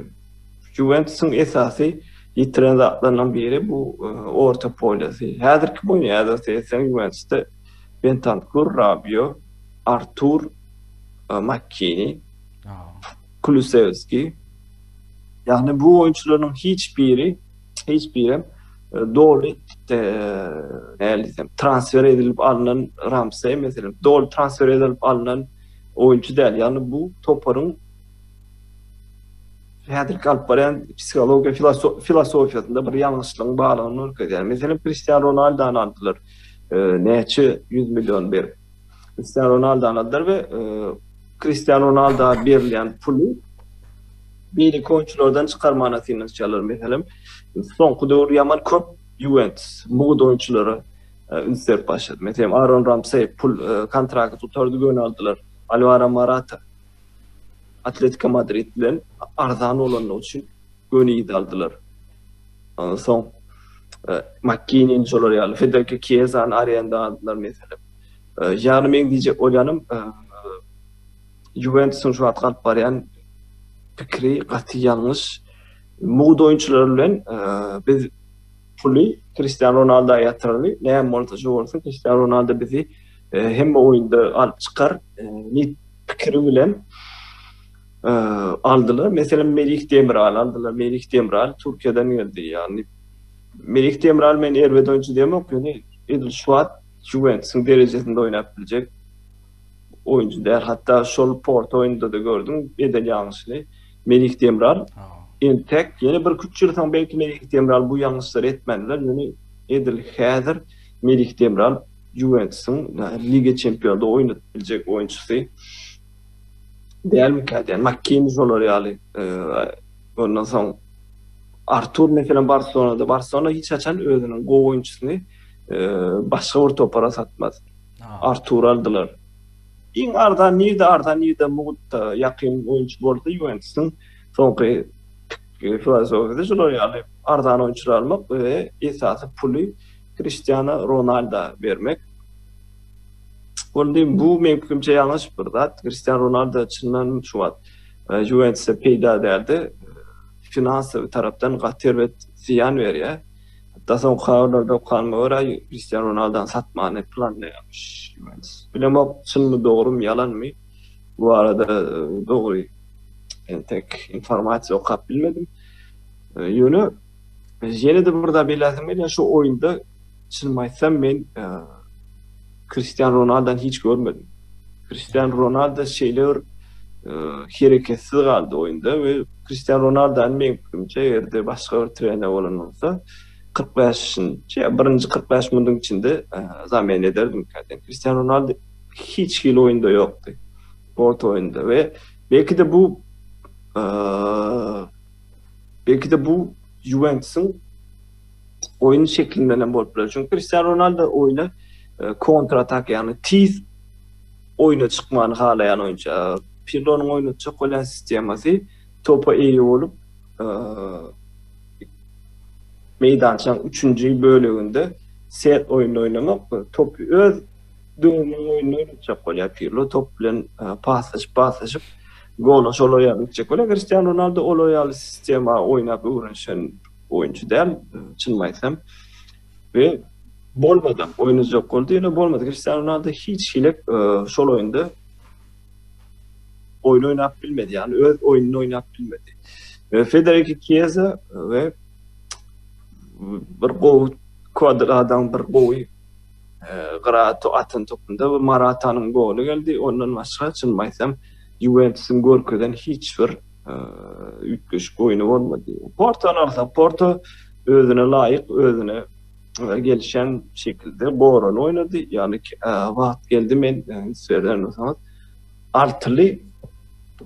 S2: Juventus'un esasy yitiren zatlarından biri bu orta polasy. Häzirki boýunýarda seýsen Juventus'ta Bentancur, Rabiot, Artur, McKennie, Kulusevski. Yani bu oyuncuların hiçbiri doğru transfer edilip alınan Ramsey mesela doğru transfer edilip alınan oyuncu değil. Yani bu Topar'ın häzirki alyp baran psikologiya filosofiýasynda bir ýalňyşlygyň bağlanyny örkezýär. Mesela Cristiano Ronaldo'ny aldylar. Näçe 100 milyon berip. Cristiano Ronaldo'ny aldylar we Cristiano Ronaldo'ya berilen puly bir oyunculardan çıkarmanasyny çalar mesela. Soňky döwür ýaman köp Juventus bu oyunculara ünsep başladı. Mesela Aaron Ramsey pul kontrakty tutardy göň aldylar. Alvaro Morata Atletico Madrid bilen arzan olan üçin göni aldylar. Soň McKennie'nin şolar Federico Chiesa'nın arayanda aldylar mesela. Ýani men diýjek olanym Juventus'un şu an kalıp barayan fikri gaty ýalňyş. Muğda oyuncular bilen biz puli Cristiano Ronaldo'ya yatırılı. Näme bolsa bolsun Cristiano Ronaldo bizi hem oyunda alıp çıkar. Nit fikri bilen aldılar. Mesela Melih Demiral aldılar. Melih Demiral Türkiye'den geldi yani. Melih Demiral men erwet oyuncu diýmek ýöne Edil Şuat Juventus'un derejesinde oynayabilecek oyuncu der. Hatta şol Porto oyununda da gördüm. Edil ýalňyşly. Melih Demiral tek yeni bir küçük yıldan belki Melih Demiral bu yanlışları etmediler. Yani Edil häzir Melih Demiral Juventus'un Liga Çempiyonada oynatabilecek oyuncusu. Değil mi ki? Yani McKennie olur yani. Ondan sonra Artur mesela Barcelona hiç açan özünün go oyuncusunu başka bir topara satmaz. Artur aldılar. İn Arda Nirde Muğda yakın oyuncu boldy Juventus'un soňky filosofiyada şolar ýaly ardan oyuncular almak we esasy puly Cristiano Ronaldo bermek. Onda bu mümkinçe ýalňyş bir zat. Cristiano Ronaldo çyndan şu wagt Juventus'a peýda edildi. Finansiýa tarapdan gaty we ziýan berýär. Hatta soň habarlarda okanma görä Cristiano Ronaldo'ny satmany planlaýarmyş Juventus. Bilemok çynmy dogry ýalanmy? Bu arada dogry tek informasiýa okap bilmedim. Ýöne ýene-de burada belirtmeli şu oyunda çynmaýsam men Cristiano Ronaldo'ny hiç görmedim. Cristiano Ronaldo şeyler hereketsiz galdy oyunda we Cristiano Ronaldo'ny mümkinçe ýerde başga bir trener bolan bolsa 45 birinci 45 minutiň içinde zaman ederdim katen. Cristiano Ronaldo hiç hil oyunda yoktu. Porto oyunda ve belki de bu Juventus'un oyun şeklinden bolup. Çünkü Cristiano Ronaldo oyunu kontratak yani tiz oyuna çıkmanı halayan oyuncu. Pirlo'nun oyunu çok olan sisteması topa iyi olup meydançanın 3. bölümünde set oyunu oynamak topu öz döwümün oyunu oynayacak bolýar Pirlo top bilen paslaşıp gol şolaýarlyk bolýar. Cristiano Ronaldo oloýaly sistema oynap öwrenşen oyuncu däl çynmaýsam we bolmady. Oyunu jok boldy, ýene bolmady. Cristiano Ronaldo hiç hilek şol oyunda oyun oynap bilmedi. Yani öz oyununu oynap bilmedi. Ve Federico Chiesa ve bir gow kwadradan bir gowy Garato atın topunda ve Marata'nın golü geldi. Ondan başka çynmaýsam Juventus'un görkeden hiçbir ütgüş oyunu olmadı. Porto özüne layık, özüne gelişen şekilde Boron oynadı. Yani vakt geldi men söylerseniz altılı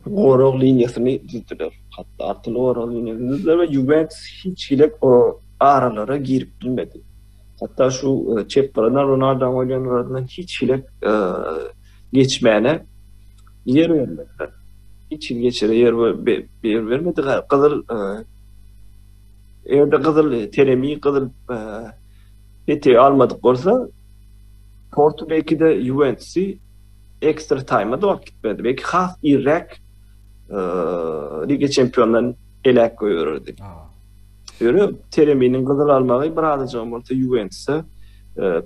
S2: Boron linyasını dizdiler. Hatta altılı Boron linyasını dizdiler ve Juventus hiç hilek o aralara girip bilmedi. Hatta şu Çeppara'dan Ronaldo'dan oynayanlardan hiç hilek geçmeyene yer vermediler. Hiç geçire yer vermedi. Kızıl teremi, kızıl peti almadık olsa Porto belki de Juventus'u ekstra time'a da wagt gitmedi. Belki has irrek Liga Çempionlarının elek koyururdu. Öyle Tereminin kızıl almağı biraz olsa Juventus'a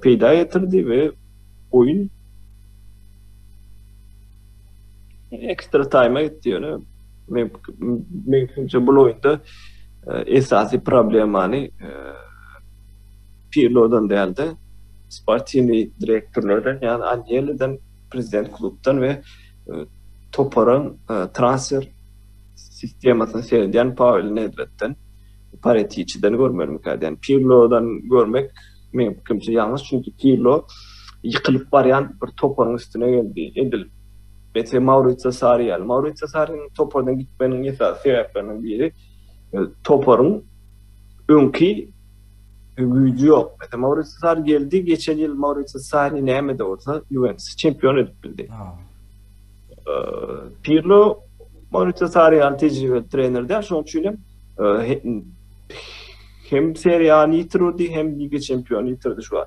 S2: peyda getirdi ve oyun ekstra time'a gitti. Yani mümkünce bu oyunda esası problemani Pirlo'dan değildi. Spartini direktörlerden yani Agnelli'den prezident klubdan ve Topar'ın transfer sistemasını seyreden Pavel Nedved'den Paretici'den görmüyorum. Yani Pirlo'dan görmek mümkünce yanlış çünkü Pirlo yıkılıp barayan bir Topar'ın üstüne geldi. Edilip Bete Maurizio Sarri geldi. Maurizio Sarri'nin Topar'dan gitmenin esas sebeplerinden biri Topar'ın önkü gücü yok. Mesela Maurizio Sarri geldi. Geçen yıl Maurizio Sarri neyme de olsa Juventus şampiyon edip bildi. Pirlo Maurizio Sarri'nin tecrübeli trenerden şu için hem Serie A'nı yitirdi hem Liga şampiyonu yitirdi şu an.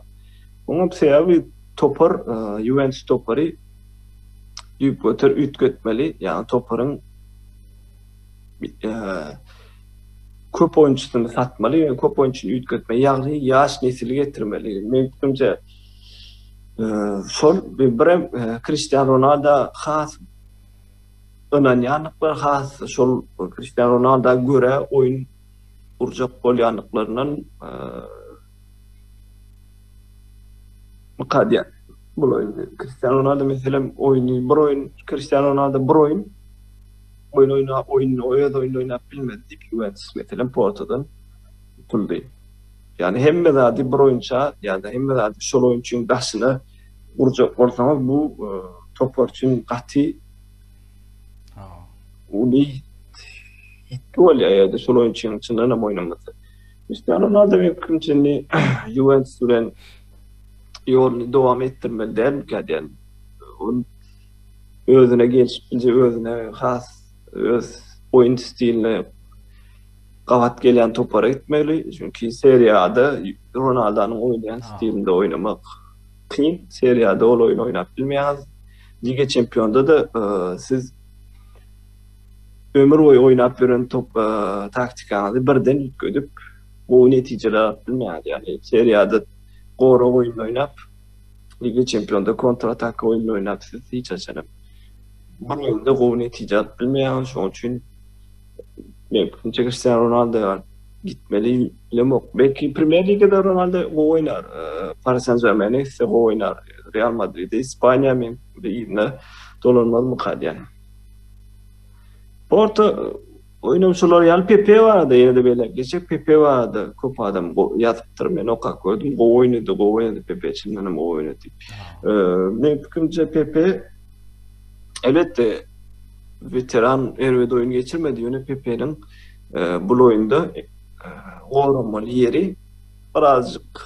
S2: Onun sebebi Topar Juventus Topar'ı Jupiter ütgötmeli. Yani Topar'ın köp oyuncusunu satmalı ve köp oyuncusunu ütgötmeli. Yani yaş nesili getirmeli. Mümkünce sol bir Cristiano Ronaldo has önanyanlıklar has sol Cristiano Ronaldo göre oyun urcak bolyanlıklarından mukaddiyen. Bu oyun Cristiano Ronaldo mesela oyunu bir oyun Cristiano Ronaldo bir oyun oynayıp bilmedi. Juventus mesela Porto'dan tutuldu. Yani hem de bir oyunca yani hem de sol oyuncunun başına vuracak olsa bu Topar için katı onu gol ya da sol oyuncunun içinden ama oynamadı. Cristiano Ronaldo mümkünce Juventus'un yolunu devam ettirmeli değil mi? Yani onun özüne gelişince özüne has öz oyun stiline kavat gelen Topar'a gitmeli. Çünkü Serie A'da Ronaldo'nun oynayan stilinde oynamak kıyın. Serie A'da o oyun oynayıp bilmeyiniz. Liga Çempiyon'da da siz ömür boyu oynayıp veren taktikanızı birden yükleyip o neticeler bilmeyiniz. Yani Serie A'da doğru oyun oynayıp Liga Çempiyon'da kontratak oyun oynayıp siz hiç açarım. Bu oyunda o netice bilmeyiniz. Onun için mümkünce Cristiano Ronaldo gitmeli yok. Belki Premier Lig'de Ronaldo oynar. Paris Saint-Germain'e ise oynar. Real Madrid'de İspanya yine dolanmaz mukaddiyen. Porto oynamışlar yani Pepe vardı yine de böyle geçecek Pepe vardı. Kupa adam yatıptır ben o kadar gördüm. O oynadı Pepe için benim o oynadı. Mümkünce Pepe elbette veteran Erve'de oyun geçirmedi. Yine Pepe'nin bu oyunda oranmalı yeri birazcık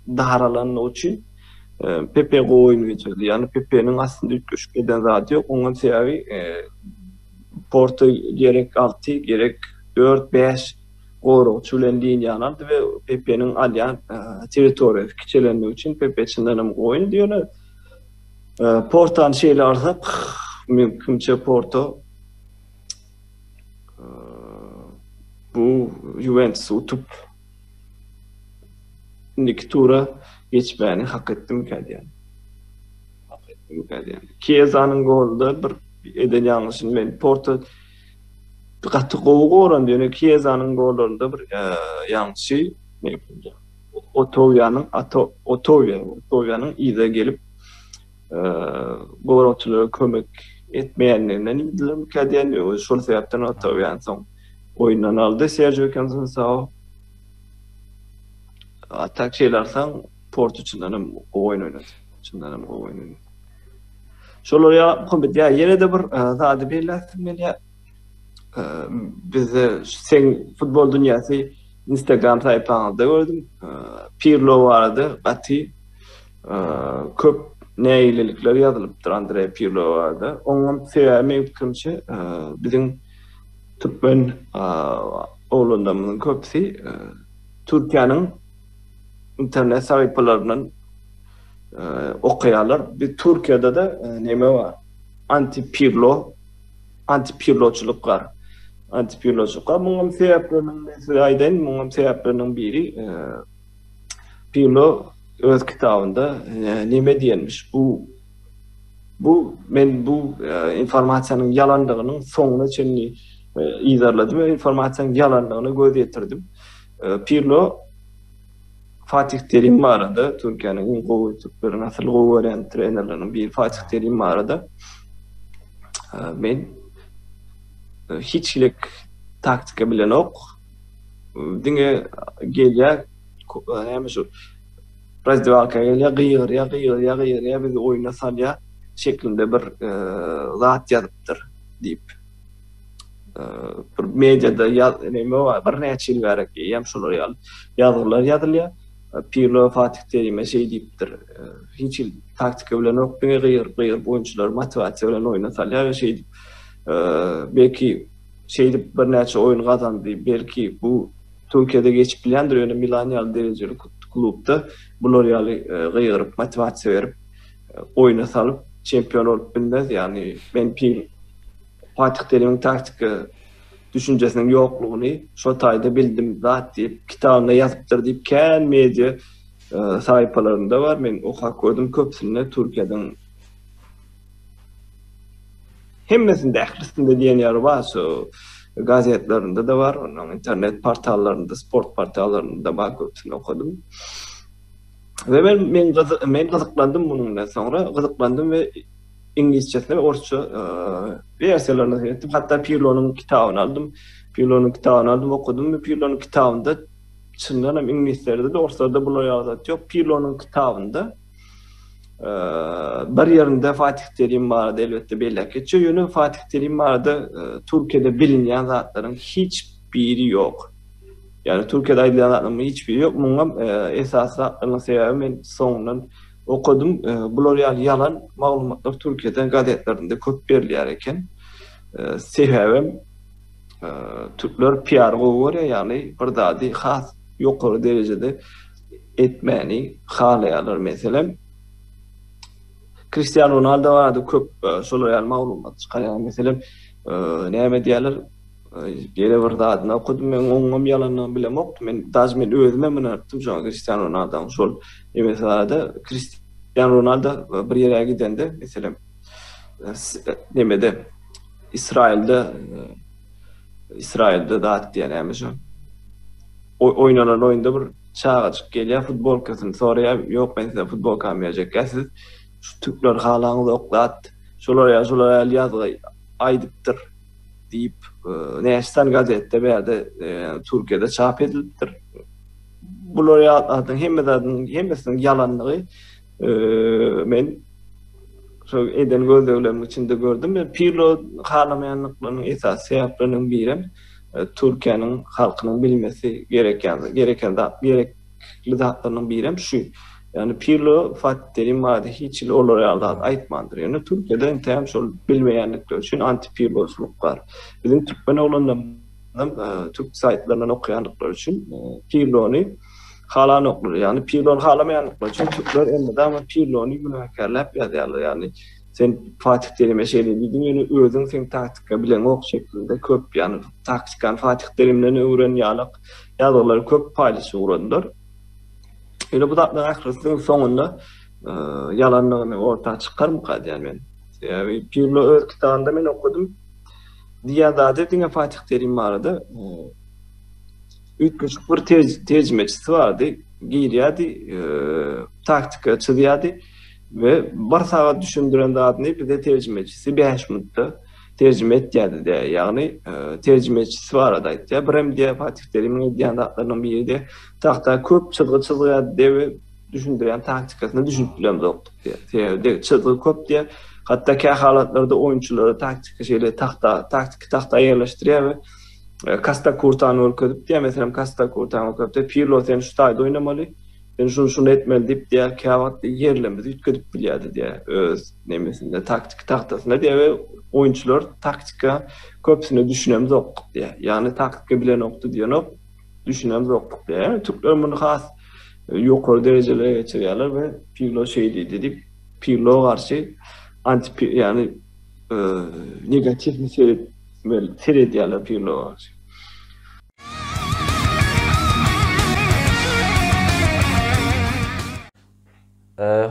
S2: daralandığı için Pepe oyun geçirdi. Yani Pepe'nin aslında ilk köşkeden zaten yok. Onun sebebi Porto gerek 6 gerek 4-5 gol çülendiğin yanardı ve Pepe'nin alyan teritori küçülendiği için Pepe içinden oyun diyorlar. Porto'nun şeylerse mümkünce Porto bu Juventus'u utup ilk tura geçmeyeni hak ettim yani. Chiesa'nın golü bir eden yanlışın ben Porto katı govu oran diyor. Chiesa'nın golünde bir yanlışı ne yapacağım? Otovya'nın iyi de gelip gol atılıyor kömek etmeyenlerinden iyidir. Kadiyen şol sebepten Otovya'nın son oyundan aldı. Sergio Conceição atak şeylersen Porto içinden o oyun oynadı. Şol ya kompetiya yine de bir zaten belirlenmeli ya bize sen futbol dünyası Instagram sayfanda gördüm. Pirlo vardı, Gatti köp neylilikler yazılıptır. Andrea Pirlo vardı. Onun sebebi mümkünce bizim Türkmen oğlundan köpsi Türkiye'nin internet sayfalarının okuyalar. Bir Türkiye'de de neme var? Anti-Pirloçuluk var. Anti-Pirloçuluk var. Bunun sebeplerinin biri Pirlo öz kitabında neme diyenmiş? Men bu informasiyanın yalandığının sonuna çenli izarladım ve informasiyanın yalandığını göz getirdim. Pirlo Fatih Terim arada, Türkiye'nin en kuvvetli Türklerin asıl kuvveten trenerlerinin bir Fatih Terim arada. Men hiçlik taktika bilen ok. Dine gelya hem şu Razdivalka gelya gıyır bizi oyuna salya şeklinde bir zat yazıptır deyip bir medyada neme var, bir neçe yıl var ki hem şular yazılıyor. Pirlo Fatih Terim'e şey deyiptir. Hiç taktika bilen ok, beni gıyır oyuncular motivasiya bilen oyuna salya şey deyip belki şey deyip bir neçe oyun kazandı. Belki bu Türkiye'de geçip bilendir öyle Milanyal dereceli klubda bu L'Oreal'i gıyırıp motivasiya verip oyuna salıp şampiyon olup bilmez. Yani ben Fatih Terim'in taktika düşüncesinin yokluğunu şu tayda bildim zat deyip kitabında yazıptır deyip kendi medya sayfalarında var. Ben okuyup gördüm köpsünde Türkiye'den hemmesinde ahlisinde diyen yer var. Gazetlerinde de var. Onun internet portallarında, sport portallarında var köpsünü okudum. Ve ben gızıklandım bununla sonra. Gızıklandım ve İngilizcesine ve Orçça versiyalarını seyrettim. Hatta Pirlo'nun kitabını aldım. Okudum ve Pirlo'nun kitabında çınlanan hem İngilizlerde de Orçça'da bunlar yazat yok. Pirlo'nun kitabında bir yerinde Fatih Terim vardı elbette belli geçiyor. Yönü Fatih Terim vardı Türkiye'de bilinmeyen zatların hiçbiri yok. Yani Türkiye'de aydınlanan zatların hiçbiri yok. Bunun esas zatlarının sebebi ben sonundan okudum. Bu L'Oreal yalan malumatlar Türkiye'den gazetlerinde köp beriliyor eken. Sebebim Türkler PR goýar yani bir dady has ýokary derecede etmeni halaýarlar meselem. Cristiano Ronaldo vardı köp şu L'Oreal malumat çykarýan meselem näme diýerler gele bir dadyny okudum men oňam ýalanyny bilemok men men özüme men artdym şu Cristiano Ronaldo'nun şol meselede Cristiano Ronaldo bir ýere gidende meselem nemede İsrail'de dat diýenem şu oynanan oyunda bir çağaçyk gelýär futbolkasyny soraýar ýok men size futbol kalmaýajak siz şu Türkler halaňyzy oklat şolar ýazygy aýdypdyr diýip näşsan gazetde berdi Türkiýede çap edilipdir. Bular ýatyň hemmesiniň ýalanlygy men şu eden gözlemlerimin içinde gördüm ve Pirlo halamayanlıklarının esas sebeplerinin biri Türkiye'nin halkının bilmesi gerekli zatlarının biri şu. Yani Pirlo Fatih Terim vardı hiç il olur yalda aytmandır. Yani Türkiye'de intiham şol bilmeyenlikler için anti-Pirlo'culuk var. Bizim Türkmen olanlar Türk saytlarından okuyanlıklar için Pirlo'nu halan okur. Yani Pirlo'nu halamayanlıklar için Türkler elde ama Pirlo'nu günahkarlap yazarlar. Yani sen Fatih Terim'e şeyle dedin yani özün sen taktika bilen ok şeklinde köp yani taktikan Fatih Terim'den öğrenýärlik yazarlar köp paylaşy uğradılar. Yani bu da ahiretsinin sonunda yalanlığını ortaya çıkarmık yani ben. Yani Pirlo öz kitabında ben okudum. Diyadade dine Fatih Terim vardı. 3 bir tercümecisi vardı. Giriyadi, taktika çiziyadi ve bir saat düşündüren de bir de tercümecisi 5 minutta tercüme etdi de yani tercümecisi var adaydı. Birem diye Fatih Terim'in diyanatlarının biri de tahta köp çizgi diye düşündüren taktikasını düşünüp doktuk diye. Çizgi köp diye hatta ki halatlarda oyuncuları taktika şeyle tahta yerleştiriyor ve kasta kurtan olup diye mesela kasta kurtan olup diye Pirlo sen şu tayda oynamalı. Ben şunu etmeli deyip diye kağıtlı yerlemedi yütküdüp biliyordü diye öz nemesinde taktik tahtasında diye ve oyuncular taktika köpsüne düşünemiz oktuk diye. Yani taktika bilen oktu diye düşünemiz oktuk diye. Yani Türkler bunu has yukarı derecelere geçiriyorlar ve Pirlo şeydi dedi. Pirlo karşı yani e, negatif bir seyrediyorlar Pirlo karşı.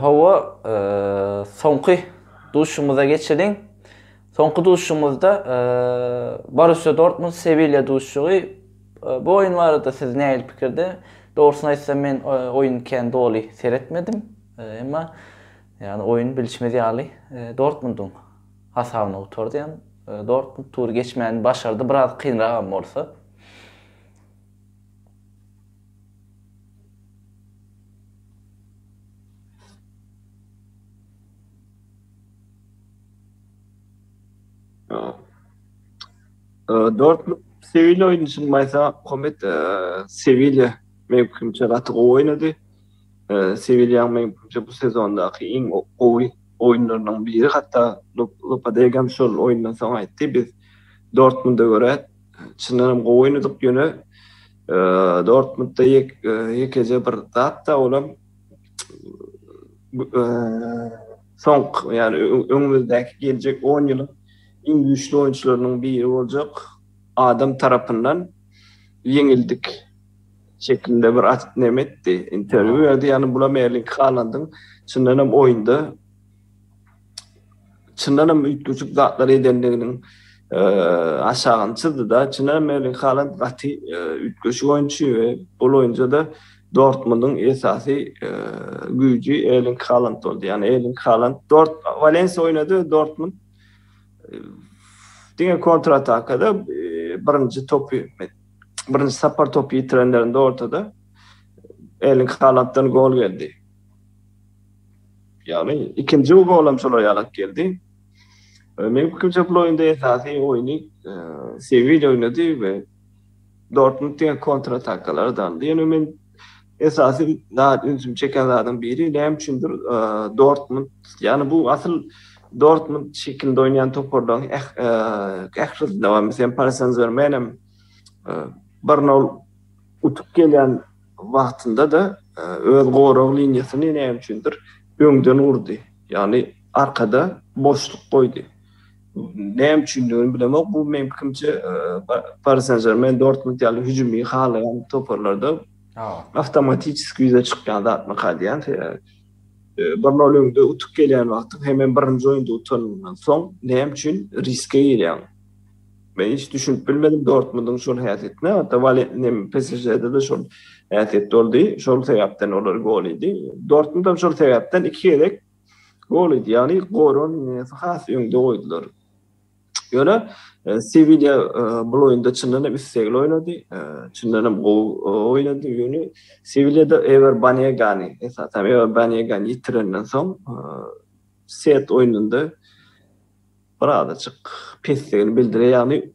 S1: Hava soňky duşumuza geçelim. Soňky duşumuzda Borussia Dortmund Sevilla duşugy. Bu oyun barada siz näil pikirde? Doğrusunu aýtsam men oyun kendi doly seyretmedim. Emma yani oyun bilişmez ýaly Dortmund'un hasabyna oturdy. Yani Dortmund tur geçmän başardy. Biraz kynrak bolsa.
S2: Dortmund Sevilla oyuncusun maysa Komet Sevilla mevkimçe gaty oynadı. Sevilla mevkimçe bu sezondaki en oyunlarından biri, hatta Lopetegui şol oyundan soň aýtdy, biz Dortmund'a göre çyndanam oynadyk ýöne Dortmund'da ýekece bir zat da olam soňky yani öňümüzdäki geljek 10 ýylyň en güýçli oyunçularynyň biri boljak adam tarapyndan ýeňildik şeklinde bir nemetdi, interview verdi. Yani bula Erling Haaland'ın çyndanam oyunda çyndanam üýtgüçük zatlar edenliginiň aşağın çyzdy da çyndanam Erling Haaland gaty üýtgüçük oyunçy we bul oyunca da Dortmund'un esasy güýji Erling Haaland boldy. Yani Erling Haaland Valencia oynadı, Dortmund diňe kontratakada birinci sapar topu yitirenlerinde ortada Erling Haaland'dan gol geldi. Yani ikinci golam şolar ýalyk geldi. Mümkinçe bu oyunda esasy oyunu Sevilla oynadı ve Dortmund diňe kontratakalar dandy. Yani men esasy daha üzüm çekenlerden biri näme üçindir Dortmund, yani bu asıl Dortmund şeklinde oynayan topardan ähli dawam eden Paris Saint-Germain Bernol utup gelen wagtynda da öz gorog liniýasyny näme üçindir öňden urdy. Yani arkada boşluk koydu. Näme üçindigini bilemok. Bu mümkinçe Paris Saint-Germain Dortmund ýaly hüjümi halayan toparlarda avtomatik ýüze çykýan zatmy hadýan. Bernol öňde utup gelen wagty hemen birinji oýunda utanyndan soň näme üçin riske girýän? Ben hiç düşünüp bilmedim Dortmund'un şol häsiýetine. Hatta PSG'de de şol häsiýet boldy. Şol sebäpden olar gol idi. Dortmund'da şol sebäpden 2 ýerek gol idi. Yani goron has öňde goýdular. Ýöne Sevilla bu oyunda çyndanam üstsägil oynady. Çyndanam oynady. Ýöne Sevilla'da Ever Banegani, esasen Ever Banegani ýitirenden soň set oyununda birazajyk pesligini bildirýär. Yani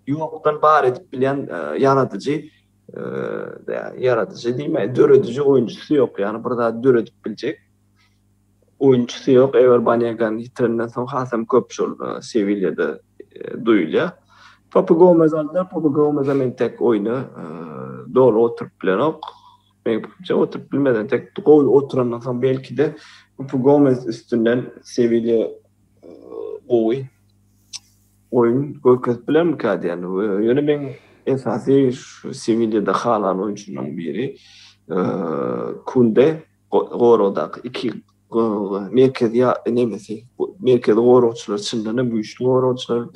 S2: ýokdan bar edip bilen yaradyjy diýme, dörediji oyunçusy ýok. Yani burada döredip biljek oyunçusy ýok. Ever Banegani ýitirenden soň hasam köp şol Sevilla'da duýulýar. Papu Gomez'a men tek oyunu dolu oturup bilen ok. Menimçe oturup bilmeden tek gol oturandan soň belki de Papu Gomez üstünden Sevilla oyun gökes bilen mi kadi yani? Ýöne men esasy Sevilla'da halan oyunçundan biri Kunde Goro'da iki merkez merkez Goro'çular çyndanam güýçli Goro'çular,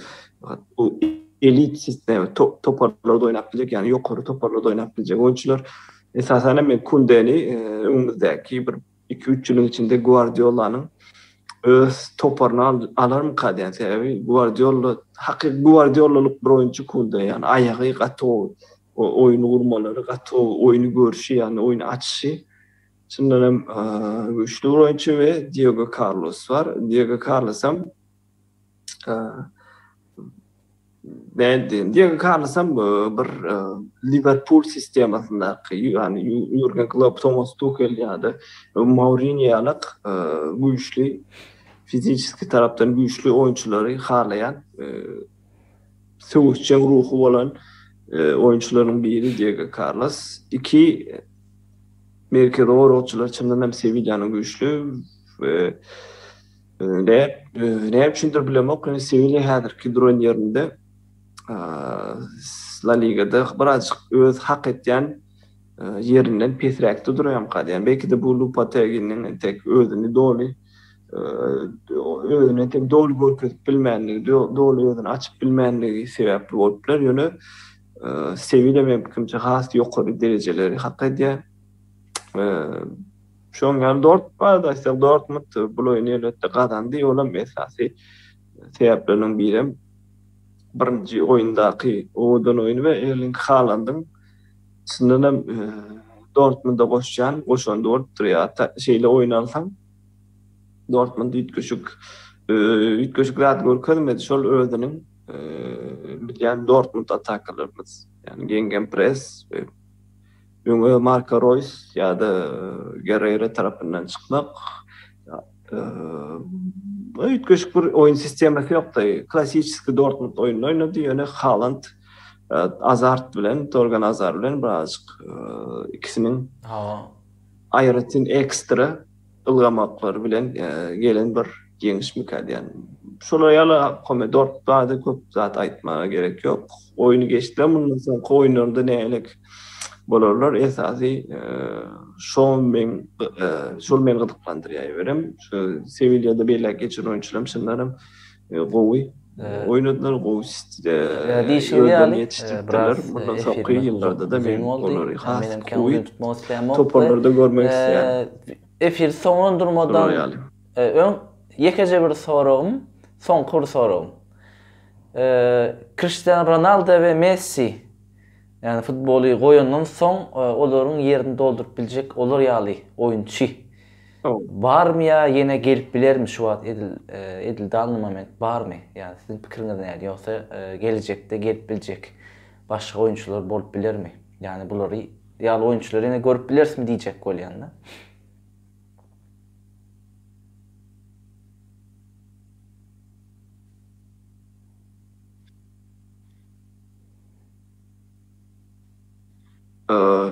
S2: o elit sistem toparlarda oynap biljek, yani ýokary toparlarda oynap biljek oyunçular. Esasen men Kunde'ni öňümüzdäki bir 2-3 ýylyň içinde Guardiola'nyň öz toparını alarm kadyan sebebi Guardiola'lık bir oyuncu Kunde, yani ayağı gaty oyunu vurmaları, gaty oyunu görüşi, yani oyunu açışı çyndanam güýçli oyuncu ve Diego Carlos var. Diego Carlos'am Diego Carlos'am bir Liverpool sistemasyndaky, yani Jurgen Klopp, Thomas Tuchel ýa-da Mourinho ýalyk güýçli fiziki tarapdan güýçli oyunçulary halayan söwüşçän ruhu bolan oyunçularyň biri Diego Carlos. 2 merkezi orotçular çyndan hem Sevilla'nın güýçli we näme üçindir bilemok, Sevilla häzirki duran ýerinde La Ligada birazjyk öz hak etýän yerinden pesräkde durýan kady. Yani belki de bu Lopetegui'nin tek özüni doly özüne tek doly görkezip bilmänligi, doly özüni açyp bilmänligi sebäpli boluplar. Ýöne Sevilla memkinçe has ýokary derejeleri hak edýär. Şoň ýaly Dortmund bu oýuny elbetde gazandy. Olam esasy sebäplerinden biri birinji oýundaky Odan oýuny we Erling Haaland'yň çyndanam Dortmund'a goşandy bolup durýar. Şeýle oýun alsaň Dortmund ütköşük zat görkezmedi. Şol özüniň yani Dortmund ataklalarymız. Yani gengen pres ve öňe Marco Reus ýa-da Guerreiro tarapyndan çykmak ütköşük bir oýun sistemasy ýokdy. Klassik Dortmund oýuny oýnady. Ýöne Haaland Hazard bilen, Torgan Hazard bilen birazjyk ikisiniň aýratyn ekstra ılgamaklary bilen gelen bir ýeňiş mükadi. Yani şolar ýaly Dortmund'da köp zat aýtmaga gerek ýok. Oýuny geçdiler, bundan soň oýunlarynda nälik bolarlar esasy şol men gyzyklandyrýar berem. Şu Sevilla'da belli geçen oýunçularym şunlarym gowy oynadılar, gowy yetiştirdiler. Bundan soňky ýyllarda da men onları has gowy toparlarda görmek isleýär.
S1: Efir soňundurmadan ýekece bir sorum, soňky bir sorum. Cristiano Ronaldo we Messi yani futbolu goýandan soň olaryň yerini doldurup biljek olar ýaly oýunçy. Barmy ýa ýene gelip bilermi şu wagt edil dalny moment barmy? Yani siziň pikiriňiz näde? Ýoksa gelecekde gelip biljek başga oýunçular bolup bilermi? Yani bulary ýaly oýunçular ýene görüp bilersmi diýjek bolýanda.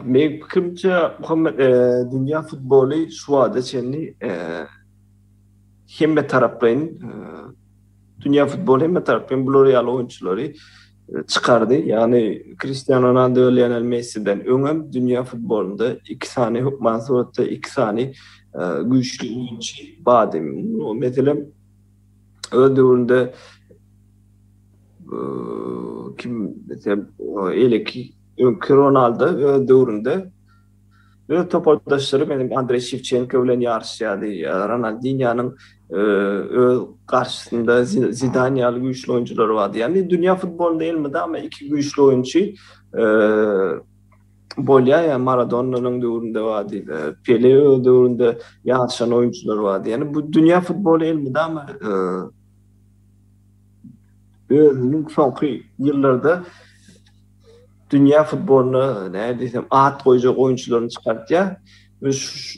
S1: Men pikirimçe dünýä futboly şu wagtda çenli hemme tarapdan dünýä futboly hemme tarapdan bulary ýaly oýunçulary çykardy. Yani Cristiano Ronaldo we Lionel Messi'den öňem dünýä futbolunda iki sany hukman suratda iki sany güýçli oýunçy badym. Meselem öldüründe kim mesela eleki Ronaldo döwründe topardaşları benim Andrei Shevchenko bilen ýarşýady. Ronaldinho'nun karşısında Zidane ýaly güýçli oýunçular bardy. Yani dünýä futbolunda elmede ama iki güýçli oýunçy bolýar. Maradona'nın döwründe bardy. Pelé döwründe ýaşan oýunçular bardy. Yani bu dünýä futbolu elmede ama özünün soňky ýyllarda dünýä futboluna näme diýsem at goýjak oýunçularyny çykartýar. Ve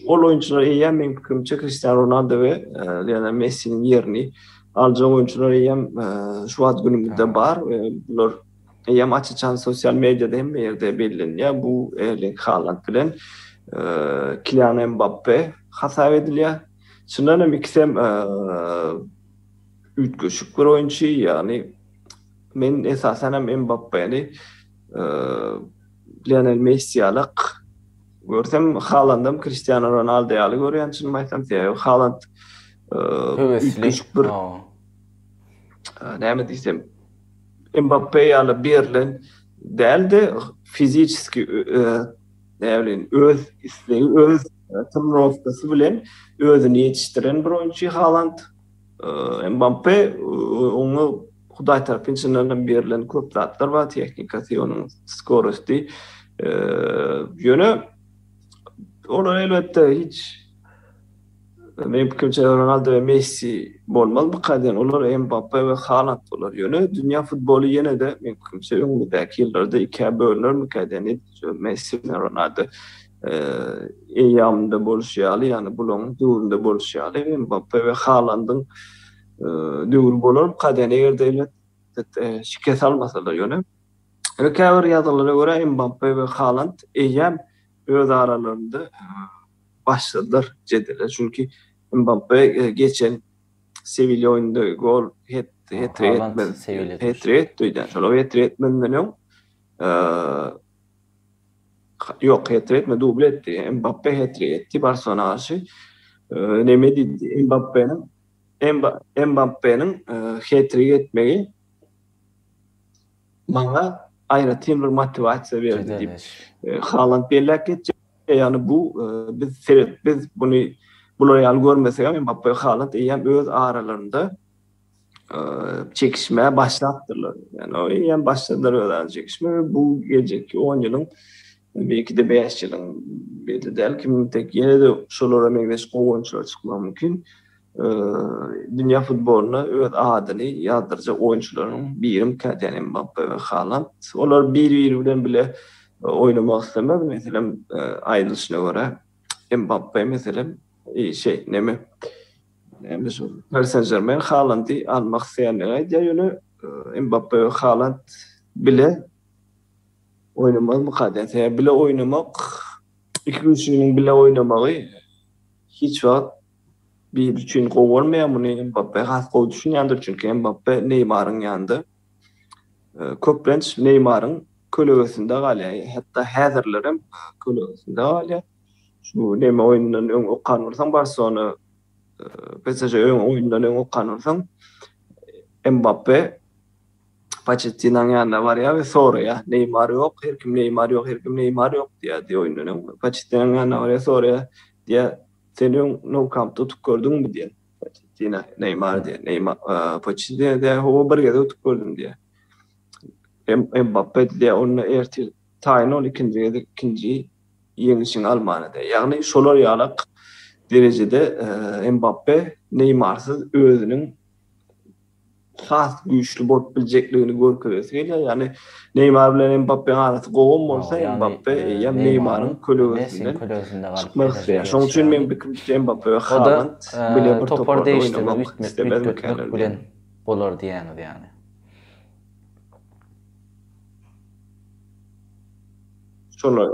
S1: ol oýunçular eýem men pikirimçe Cristiano Ronaldo we Lionel Messi'nin ýerini aljak oýunçular eýem şu wagt günümizde bar. Bular eýem açyçan sosial mediada hem ýerde bellenýär. Bu Erling Haaland bilen Kylian Mbappe hasap edilýär. Şundan hem ikisem ütköşük bir oýunçy, yani men esasen hem Mbappe'ni Lionel Messi ýalyk görsem Haaland'ym Cristiano Ronaldo ýaly görýän üçin aýtsam Haaland ütköşük bir näme diýsem Mbappe ýaly berilen däldi fiziski öz isleýi, öz tymrowkasy bilen özüni ýetişdiren bir oýunçy Haaland. Mbappe onu Hudaý tarapyndan berilen köp zatlar var, teknikasy, onuň skorosti. Ýöne olar elbetde hiç men pikirimçe Ronaldo we Messi bolmaly bu kadar. Olar Mbappe we Haaland bolar. Ýöne dünýä futbolu ýene de men pikirimçe öňündäki ýyllarda ikiä bölünür mükadene. Messi we Ronaldo eýamda boluşýaly, ýani bularň döwründe boluşýaly. Mbappe we Haaland'yň döwür bolar kadene ýerde elbetde şikes almasalar ýöne. Käbir ýazylara görä Mbappe we Haaland eýem
S2: öz aralarında başladılar jedele. Çünkü Mbappe geçen Sevilla oyununda gol hat-trick
S1: Haaland
S2: etmedi.
S1: Sevilla'da
S2: Hat-trick etdi. Şol hat-trick etmenden öň yok hat-trick etmedi, duble etti. Mbappe hat-trick etti Barcelona karşı. Neme dedi? Mbappe'nin hat-trick etmegi bana ayrıtın bir motivasiya berdi diýip. Haaland bellek geçecek. Yani bu biz bunu real görmesek ama Mbappe Haaland hem öz aralarında çekişmeye başlattırlar. Yani o hem başladılar öyle çekişme ve bu gelecek 10 yılın belki de 5 yılın belli değil ki tek yine de şolara megleş oyuncular çıkma mümkün. Dünya futboluna öz adını yazdıracak oyuncuların birim yani Mbappe ve Haaland. Onlar birbirinden bile oynamak istemez. Mesela ayrılışına göre Mbappe mesela nemi Paris Saint-Germain Haaland'ı almak isteyenlere diyor Mbappe ve Haaland bile oynamaz mı kadar? Bile oynamak iki kişinin bile oynamağı hiç vakit bir için kovulmayan bunu Mbappe has koy düşünýändir çünkü Mbappe Neymar'ın yanında. Köprenç Neymar'ın kölögesinde galýar. Hatta häzirlerim kölögesinde galýar. Şu neme oyundan öň okan bolsaň Barcelona PSG oyundan öň okan bolsaň Mbappe Pochettino'nun yanına var ya ve sonra ya Neymar yok, her kim Neymar yok, her kim Neymar yok diye oyundan öň Pochettino'nun yanına var ya sonra ya diye senin Nou Camp'ta tutup gördün mü diye. Pochettino, Neymar diye. Neymar, Pochettino diye o birge de tutup gördüm diye. Mbappe diye onu ertir tayin ol ikinci yenisini Almanya diye. Yani şolar yalak derecede Mbappe Neymar'sız özünün has güýçli bolup biljekligini görkezýär. Yani Neymar bilen Mbappe'ň arasy gowun bolsa Mbappe hem Neymar'ın kölögesinden çıkmak isteýär. Şoň üçin men pikirime Mbappe we Haaland bile bir topar oynamak istemezler
S1: bilen bolar diýäňiz yani.
S2: Şolar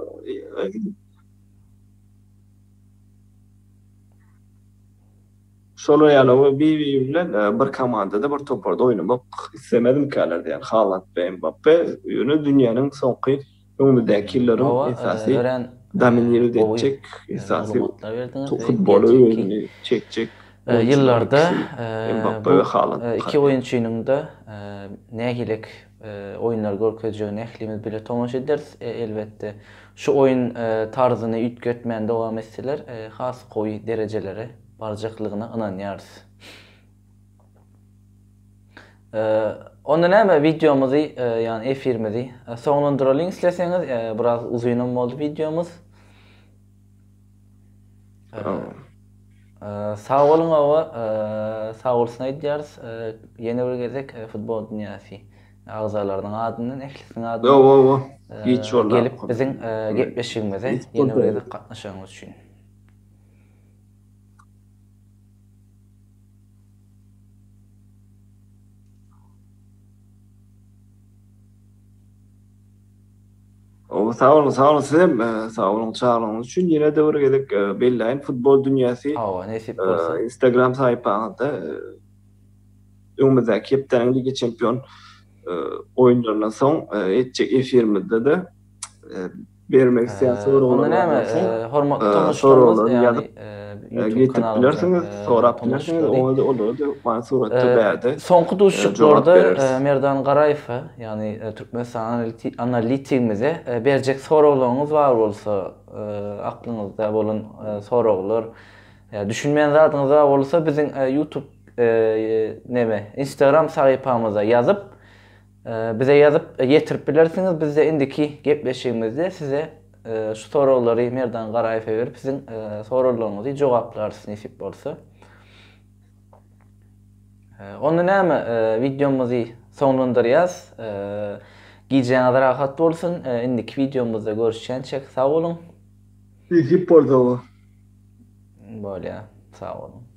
S2: Şolar ýaly bilen bir komandada bir toparda oynamak istemedim käler diýen Haaland we Mbappe ýöne dünýäniň soňky öňündäki ýyllaryň esasy dominir edecek esasy futbolu ýöne çekjek
S1: yıllarda
S2: Mbappe we Haaland
S1: iki oyunçunyň da nägilek oyunlar görkezýäni ählimiz bile tomaş ederiz. Elbette şu oyun tarzyny ütgetmän dowam etseler has goý derejelere barjaklygyna ynanýarys. Onda näme videomuzy yani efirimizi soňlandyralım isleseňiz biraz uzunam boldy videomuz. Sağ olun awa sağ bolsun aýdýarys. Ýene bir gezek futbol dünýäsi agzalarynyň adyndan ählisiniň adyny
S2: hiç bollar
S1: gelip biziň gepleşigimize ýene bir gezek gatnaşaňyz üçin.
S2: Sağ olun sizem sağ olun çağırýanyňyz üçin ýene de bir gezek belläýin futbol dünýäsi
S1: Nesip bolsa
S2: Instagram saýpaňyzda öňümizdäki hepden Liga Çempion oyunlarından soň etjek efirimizde de bermek isleýän soralar
S1: näme hormatly tomaşlarymyz ýani YouTube
S2: kanalymyza sorap bilersiniz onu da bana suratda berdi.
S1: Soňky duşluklarda Merdan Garaýew ýani Türkmenistan analitikimize berjek sorawlaryňyz bar bolsa aklyňyzda bolan sorawlar düşünmeýän zadyňyz bar bolsa biziň YouTube Instagram sahypamyza ýazyp bize ýazyp ýetirip bilersiniz. Biz de indiki gepleşigimizde size şu sorawlary Merdan Garaýew berip siziň sorawlaryňyzy jogaplarsyň nesip bolsa. Onda näme videomuzy soňlandyrýas. Giýjeňiz rahat bolsun. Indiki videomuzda görüşýänçek sag bolun.
S2: Nesip bolsa.
S1: Bolýa, sag olun.